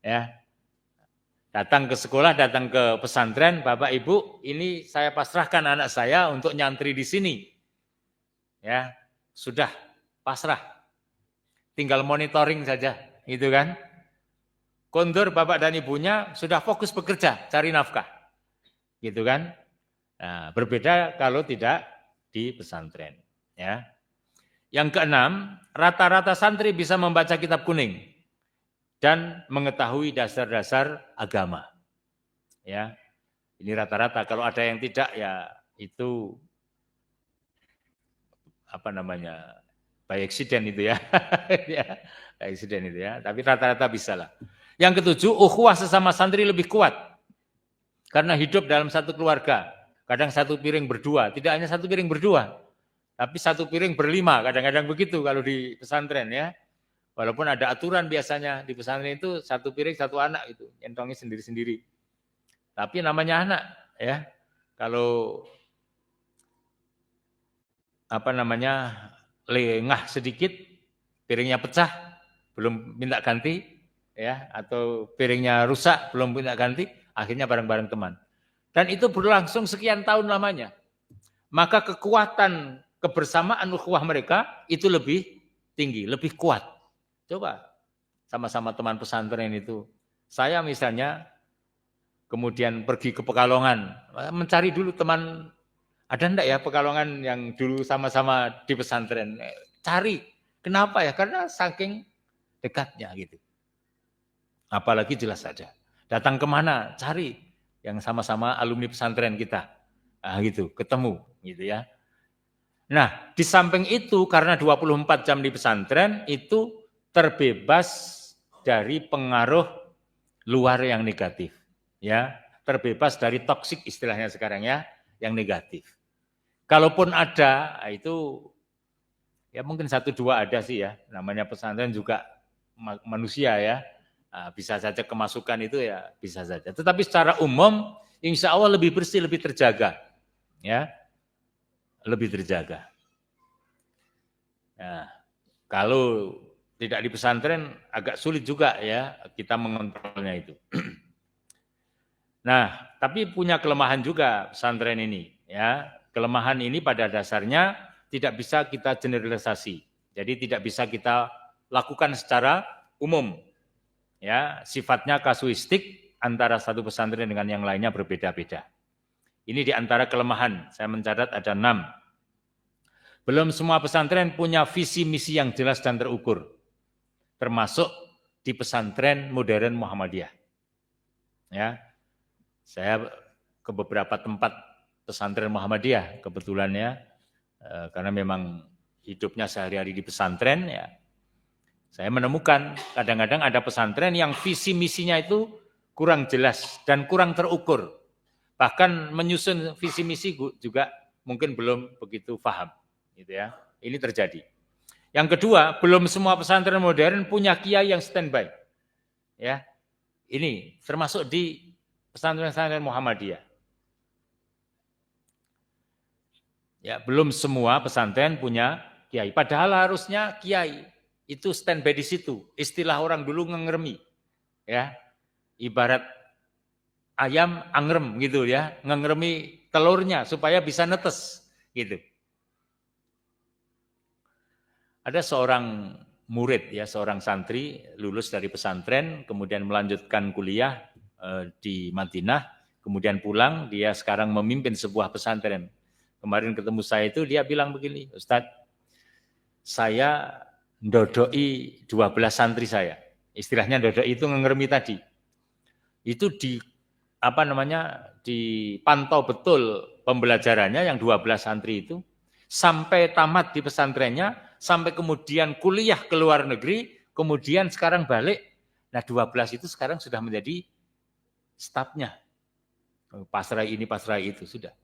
Ya, Datang ke sekolah, datang ke pesantren, Bapak Ibu, ini saya pasrahkan anak saya untuk nyantri di sini. Ya, sudah pasrah. Tinggal monitoring saja, gitu kan? Kondur bapak dan ibunya sudah fokus bekerja, cari nafkah. Gitu kan? Nah, berbeda kalau tidak di pesantren. Ya. Yang keenam, rata-rata santri bisa membaca kitab kuning dan mengetahui dasar-dasar agama. Ya, ini rata-rata. Kalau ada yang tidak, ya itu apa namanya, by accident itu ya. Ya, by accident itu ya. Tapi rata-rata bisa lah. Yang ketujuh, ukhuwah sesama santri lebih kuat. Karena hidup dalam satu keluarga. Kadang satu piring berdua. Tidak hanya satu piring berdua. Tapi satu piring berlima. Kadang-kadang begitu kalau di pesantren ya. Walaupun ada aturan biasanya di pesantren itu satu piring satu anak itu. Nyentongnya sendiri-sendiri. Tapi namanya anak ya. Kalau apa namanya lengah sedikit, piringnya pecah, belum minta ganti. Ya, atau piringnya rusak belum minta ganti, akhirnya bareng-bareng teman. Dan itu berlangsung sekian tahun lamanya. Maka kekuatan kebersamaan ukhuwah mereka itu lebih tinggi, lebih kuat. Coba sama-sama teman pesantren itu. Saya misalnya kemudian pergi ke Pekalongan, mencari dulu teman, ada enggak ya Pekalongan yang dulu sama-sama di pesantren. Cari. Kenapa ya? Karena saking dekatnya gitu. Apalagi jelas saja. Datang kemana? Cari yang sama-sama alumni pesantren kita. Nah, gitu, ketemu gitu ya. Nah, di samping itu karena 24 jam di pesantren itu terbebas dari pengaruh luar yang negatif. Ya, terbebas dari toksik istilahnya sekarang ya, yang negatif. Kalaupun ada, itu ya mungkin 1-2 ada sih ya. Namanya pesantren juga manusia ya. Bisa saja kemasukan itu ya bisa saja. Tetapi secara umum insya Allah lebih bersih, lebih terjaga. Ya, lebih terjaga. Nah, kalau tidak di pesantren agak sulit juga ya kita mengontrolnya itu. Nah, tapi punya kelemahan juga pesantren ini. Ya, kelemahan ini pada dasarnya tidak bisa kita generalisasi. Jadi tidak bisa kita lakukan secara umum. Ya, sifatnya kasuistik antara satu pesantren dengan yang lainnya berbeda-beda. Ini di antara kelemahan, saya mencatat ada 6. Belum semua pesantren punya visi misi yang jelas dan terukur, termasuk di pesantren modern Muhammadiyah. Ya, saya ke beberapa tempat pesantren Muhammadiyah kebetulan ya, karena memang hidupnya sehari-hari di pesantren ya. Saya menemukan kadang-kadang ada pesantren yang visi misinya itu kurang jelas dan kurang terukur. Bahkan menyusun visi misi juga mungkin belum begitu paham, gitu ya. Ini terjadi. Yang kedua, belum semua pesantren modern punya kiai yang standby. Ya. Ini termasuk di pesantren-pesantren Muhammadiyah. Ya, belum semua pesantren punya kiai. Padahal harusnya kiai itu standby di situ. Istilah orang dulu ngengremi. Ya. Ibarat ayam angrem gitu ya, ngengremi telurnya supaya bisa netes gitu. Ada seorang murid ya, seorang santri lulus dari pesantren, kemudian melanjutkan kuliah di Madinah, kemudian pulang, dia sekarang memimpin sebuah pesantren. Kemarin ketemu saya itu dia bilang begini, Ustadz, saya ndodoi 12 santri saya. Istilahnya ndodoi itu ngengremi tadi. Itu dipantau betul pembelajarannya yang 12 santri itu sampai tamat di pesantrennya, sampai kemudian kuliah ke luar negeri, kemudian sekarang balik. Nah, 12 itu sekarang sudah menjadi stafnya. Pasrai ini, pasrai itu sudah.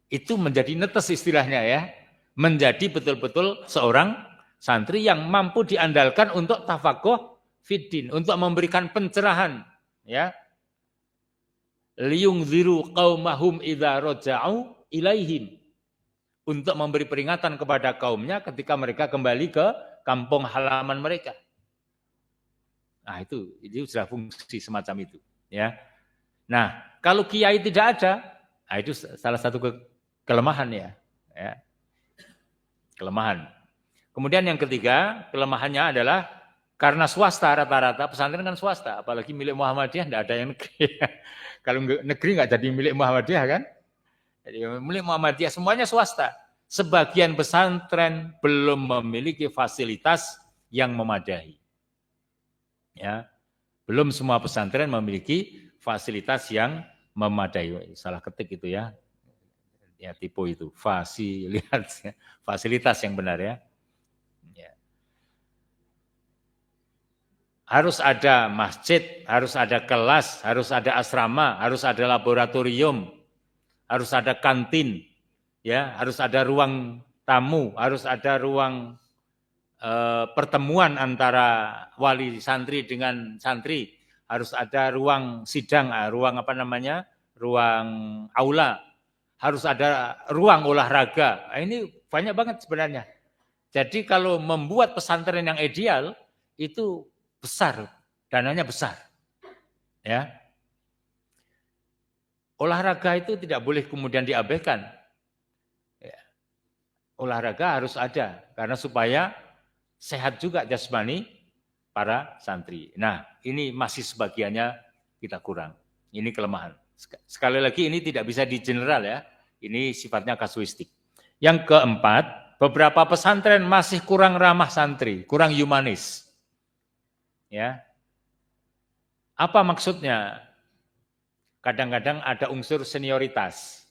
Itu menjadi netes istilahnya ya. Menjadi betul-betul seorang santri yang mampu diandalkan untuk tafakuh fiddin, untuk memberikan pencerahan ya. Liyungziru qaumahum idza raja'u ilaihim, untuk memberi peringatan kepada kaumnya ketika mereka kembali ke kampung halaman mereka. Nah, itu sudah fungsi semacam itu, ya. Nah, kalau kiai tidak ada, nah itu salah satu kelemahan ya. Kelemahan. Kemudian yang ketiga, kelemahannya adalah karena swasta rata-rata, pesantren kan swasta, apalagi milik Muhammadiyah tidak ada yang negeri. Kalau negeri nggak jadi milik Muhammadiyah kan? Jadi milik Muhammadiyah semuanya swasta. Sebagian pesantren belum memiliki fasilitas yang memadai. Ya, belum semua pesantren memiliki fasilitas yang memadai. Salah ketik itu ya. Ya tipe itu, fasilitas yang benar ya. Harus ada masjid, harus ada kelas, harus ada asrama, harus ada laboratorium, harus ada kantin, ya, harus ada ruang tamu, harus ada ruang pertemuan antara wali santri dengan santri, harus ada ruang sidang, ruang apa namanya, ruang aula, harus ada ruang olahraga. Nah, ini banyak banget sebenarnya. Jadi kalau membuat pesantren yang ideal itu besar, dananya besar. Ya. Olahraga itu tidak boleh kemudian diabaikan. Ya. Olahraga harus ada karena supaya sehat juga jasmani para santri. Nah, ini masih sebagiannya kita kurang. Ini kelemahan. Sekali lagi ini tidak bisa di general ya. Ini sifatnya kasuistik. Yang keempat, beberapa pesantren masih kurang ramah santri, kurang humanis. Ya. Apa maksudnya? Kadang-kadang ada unsur senioritas.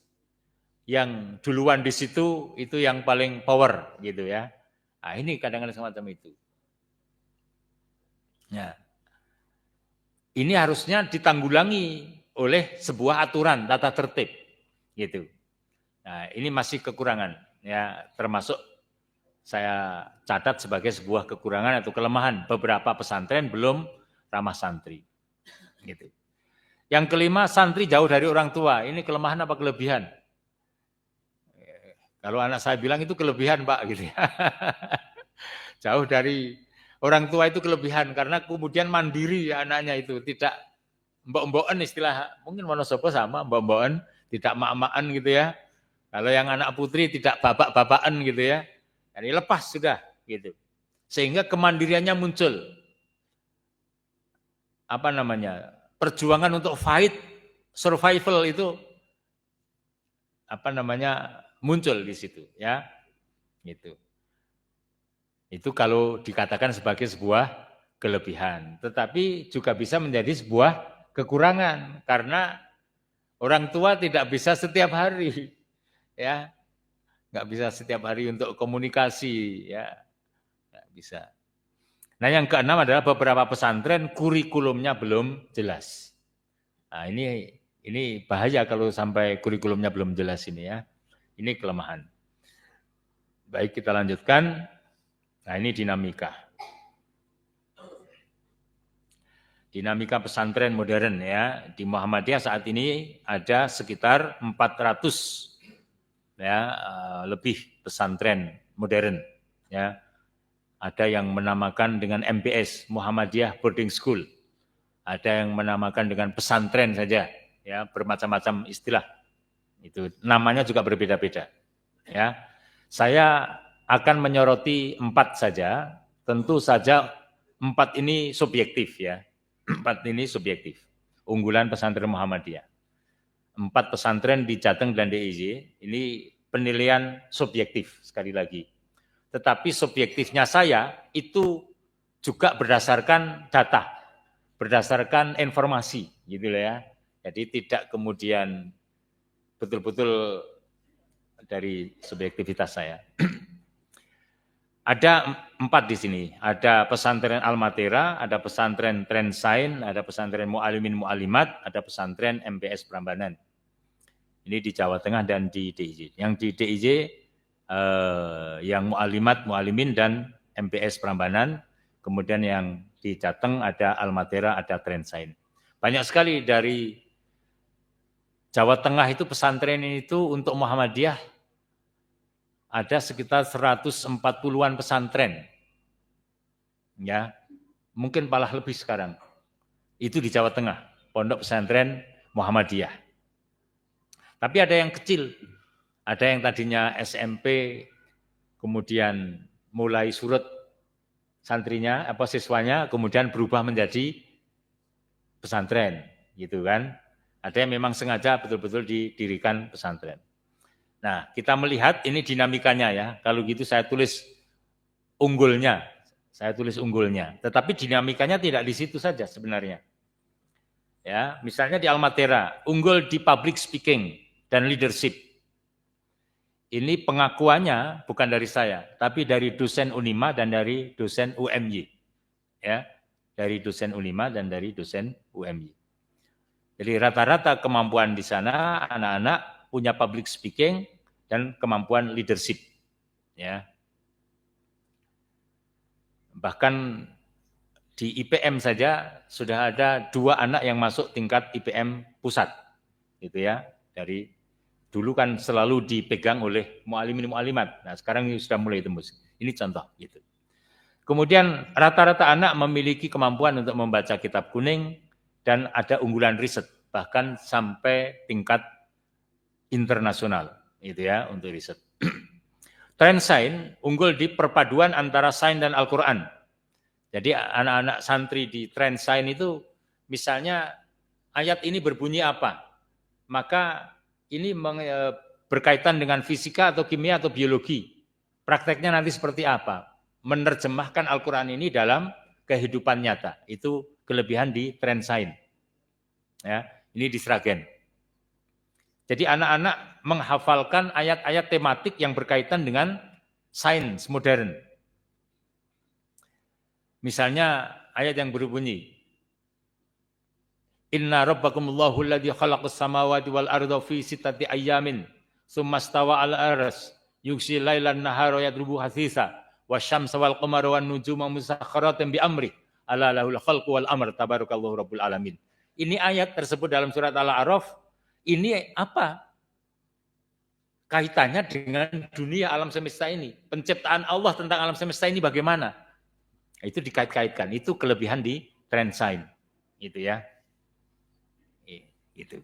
Yang duluan di situ itu yang paling power gitu ya. Nah, ini kadang-kadang semacam itu. Ya. Ini harusnya ditanggulangi oleh sebuah aturan tata tertib gitu. Nah, ini masih kekurangan ya, termasuk saya catat sebagai sebuah kekurangan atau kelemahan. Beberapa pesantren belum ramah santri. Gitu. Yang kelima, santri jauh dari orang tua. Ini kelemahan apa kelebihan? Kalau anak saya bilang itu kelebihan, Pak, gitu ya. Jauh dari orang tua itu kelebihan karena kemudian mandiri ya anaknya itu, tidak mbok-mboken istilah mungkin Wonosobo sama mbok-mboken, tidak mak-makan gitu ya. Kalau yang anak putri tidak bapak-bapakan gitu ya. Jadi lepas sudah gitu. Sehingga kemandiriannya muncul. Apa namanya? Perjuangan untuk fight, survival itu apa namanya? Muncul di situ ya. Gitu. Itu kalau dikatakan sebagai sebuah kelebihan. Tetapi juga bisa menjadi sebuah kekurangan karena orang tua tidak bisa setiap hari ya. Nggak bisa setiap hari untuk komunikasi ya. Nggak bisa. Nah, yang keenam adalah beberapa pesantren kurikulumnya belum jelas. Nah, ini bahaya kalau sampai kurikulumnya belum jelas ini ya. Ini kelemahan. Baik, kita lanjutkan. Nah, ini dinamika. Dinamika pesantren modern ya. Di Muhammadiyah saat ini ada sekitar 400 ya, lebih pesantren modern ya. Ada yang menamakan dengan MBS, Muhammadiyah Boarding School. Ada yang menamakan dengan pesantren saja ya, bermacam-macam istilah. Itu namanya juga berbeda-beda ya. Saya akan menyoroti 4 saja. Tentu saja 4 ini subjektif ya. 4 ini subjektif. Unggulan pesantren Muhammadiyah. 4 pesantren di Jateng dan DIY ini penilaian subjektif sekali lagi. Tetapi subjektifnya saya itu juga berdasarkan data, berdasarkan informasi gitu ya. Jadi tidak kemudian betul-betul dari subjektivitas saya. Ada 4 di sini, ada pesantren Al-Matera, ada pesantren Trensain, ada pesantren Mu'alimin Mu'alimat, ada pesantren MBS Prambanan. Ini di Jawa Tengah dan di DIY. Yang di DIY yang Mu'alimat, Mu'alimin dan MBS Prambanan. Kemudian yang di Jateng ada Al-Matera, ada Trensain. Banyak sekali dari Jawa Tengah itu pesantren itu untuk Muhammadiyah ada sekitar 140-an pesantren. Ya. Mungkin malah lebih sekarang. Itu di Jawa Tengah, pondok pesantren Muhammadiyah. Tapi ada yang kecil, ada yang tadinya SMP, kemudian mulai surut santrinya, siswanya, kemudian berubah menjadi pesantren, gitu kan. Ada yang memang sengaja betul-betul didirikan pesantren. Nah, kita melihat ini dinamikanya ya. Kalau gitu saya tulis unggulnya. Tetapi dinamikanya tidak di situ saja sebenarnya. Ya, misalnya di Almatera, unggul di public speaking dan leadership. Ini pengakuannya bukan dari saya, tapi dari dosen Unima dan dari dosen UMY. Ya, dari dosen Unima dan dari dosen UMY. Jadi rata-rata kemampuan di sana anak-anak punya public speaking dan kemampuan leadership. Ya. Bahkan di IPM saja sudah ada 2 anak yang masuk tingkat IPM pusat. Gitu ya. Dari dulu kan selalu dipegang oleh mu'alimin-mu'alimat. Nah, sekarang sudah mulai tembus. Ini contoh gitu. Kemudian rata-rata anak memiliki kemampuan untuk membaca kitab kuning dan ada unggulan riset bahkan sampai tingkat internasional itu ya untuk riset. Trend sains unggul di perpaduan antara sains dan Al-Qur'an. Jadi anak-anak santri di trend sains itu misalnya ayat ini berbunyi apa? Maka ini berkaitan dengan fisika atau kimia atau biologi. Prakteknya nanti seperti apa? Menerjemahkan Al-Qur'an ini dalam kehidupan nyata. Itu kelebihan di trend sains. Ya, ini di Sragen. Jadi anak-anak menghafalkan ayat-ayat tematik yang berkaitan dengan sains modern. Misalnya ayat yang berbunyi, Inna rabbakumullahu alladzi khalaqas samawati wal arda fi sittati ayyamin, tsumma stawa 'alal arsy, yughshi lailan nahara yadrubu hasisa, wasyamsa wal qamara wan nujuma musakhkharatin bi amri, ala lahul khalqu wal amr, tabarakallahu rabbul alamin. Ini ayat tersebut dalam surat Al-A'raf. Ini apa kaitannya dengan dunia alam semesta ini? Penciptaan Allah tentang alam semesta ini bagaimana? Itu dikait-kaitkan. Itu kelebihan di trend sains. Itu ya. Itu.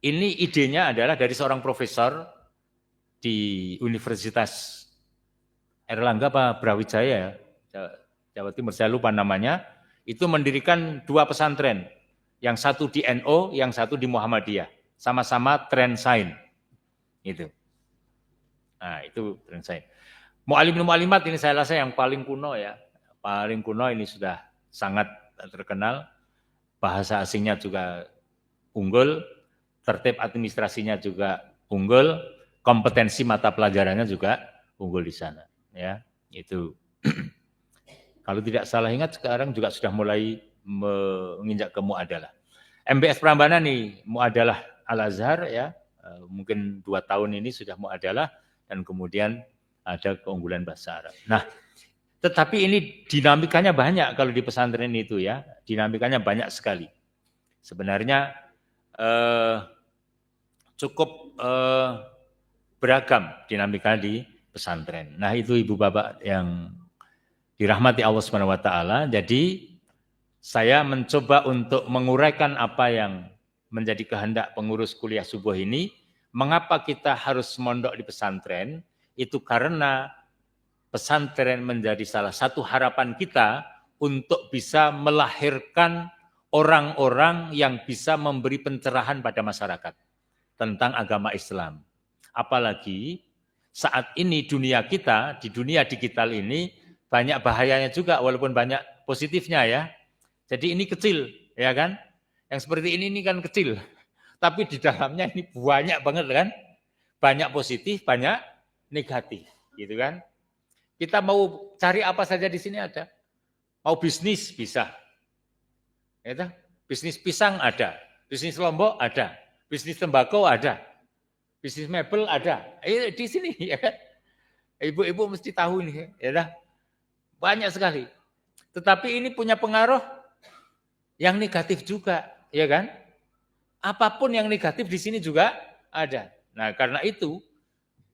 Ini idenya adalah dari seorang profesor di Universitas Erlangga apa Brawijaya, Jawa Timur, saya lupa namanya. Itu mendirikan 2 pesantren. Yang satu di NO, yang satu di Muhammadiyah. Sama-sama trend sains. Itu. Nah, itu trend sains. Mu'alimin-mu'alimat ini saya rasa yang paling kuno ya. Paling kuno ini sudah sangat terkenal. Bahasa asingnya juga unggul. Tertib administrasinya juga unggul. Kompetensi mata pelajarannya juga unggul di sana. Ya, itu. Kalau tidak salah ingat sekarang juga sudah mulai menginjak ke muadalah. MBS Prambanan nih, muadalah Al-Azhar ya, mungkin 2 tahun ini sudah muadalah dan kemudian ada keunggulan bahasa Arab. Nah, tetapi ini dinamikanya banyak kalau di pesantren itu ya, dinamikanya banyak sekali. Sebenarnya cukup beragam dinamika di pesantren. Nah, itu Ibu Bapak yang dirahmati Allah Subhanahu wa taala. Jadi saya mencoba untuk menguraikan apa yang menjadi kehendak pengurus kuliah subuh ini. Mengapa kita harus mondok di pesantren? Itu karena pesantren menjadi salah satu harapan kita untuk bisa melahirkan orang-orang yang bisa memberi pencerahan pada masyarakat tentang agama Islam. Apalagi saat ini dunia kita, di dunia digital ini, banyak bahayanya juga walaupun banyak positifnya ya. Jadi ini kecil, ya kan? Yang seperti ini kan kecil. Tapi di dalamnya ini banyak banget kan? Banyak positif, banyak negatif, gitu kan? Kita mau cari apa saja di sini ada. Mau bisnis bisa. Ya, bisnis pisang ada, bisnis lombok ada, bisnis tembakau ada, bisnis mebel ada. Di sini ya kan? Ibu-ibu mesti tahu ini, ya. Banyak sekali. Tetapi ini punya pengaruh yang negatif juga, ya kan? Apapun yang negatif di sini juga ada. Nah, karena itu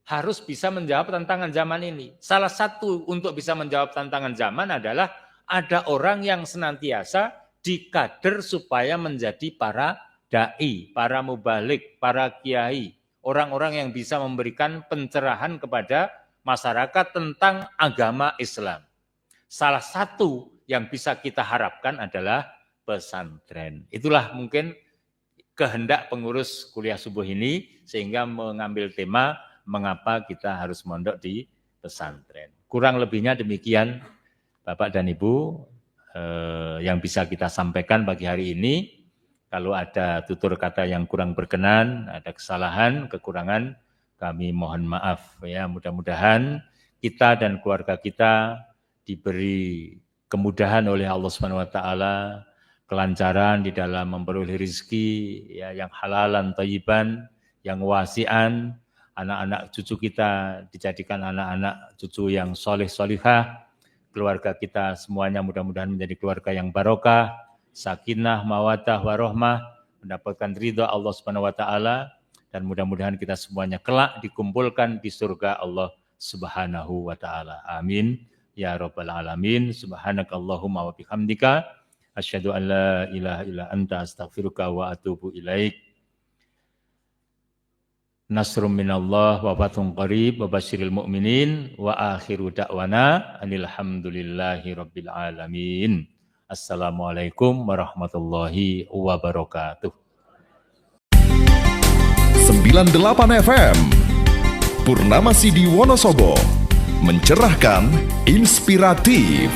harus bisa menjawab tantangan zaman ini. Salah satu untuk bisa menjawab tantangan zaman adalah ada orang yang senantiasa dikader supaya menjadi para dai, para mubalik, para kiai, orang-orang yang bisa memberikan pencerahan kepada masyarakat tentang agama Islam. Salah satu yang bisa kita harapkan adalah pesantren. Itulah mungkin kehendak pengurus kuliah subuh ini sehingga mengambil tema mengapa kita harus mondok di pesantren. Kurang lebihnya demikian Bapak dan Ibu yang bisa kita sampaikan pagi hari ini. Kalau ada tutur kata yang kurang berkenan, ada kesalahan, kekurangan, kami mohon maaf ya. Mudah-mudahan kita dan keluarga kita diberi kemudahan oleh Allah Subhanahu wa taala, kelancaran di dalam memperoleh rezeki ya, yang halalan thayyiban, yang wasi'an, anak-anak cucu kita dijadikan anak-anak cucu yang soleh-solihah, keluarga kita semuanya mudah-mudahan menjadi keluarga yang barokah, sakinah, mawaddah, warahmah, mendapatkan ridha Allah Subhanahu wa taala, dan mudah-mudahan kita semuanya kelak dikumpulkan di surga Allah Subhanahu wa taala. Amin ya rabbal alamin. Subhanakallahumma wa bihamdika asyhadu an la ilaha illa anta astaghfiruka wa atubu ilaik. Nasrum minallah wa fathun qarib wa basyiril mu'minin wa akhiru da'wana alhamdulillahi rabbil alamin. Assalamualaikum warahmatullahi wabarakatuh. 98 FM Purnama Sidi Wonosobo, mencerahkan, inspiratif.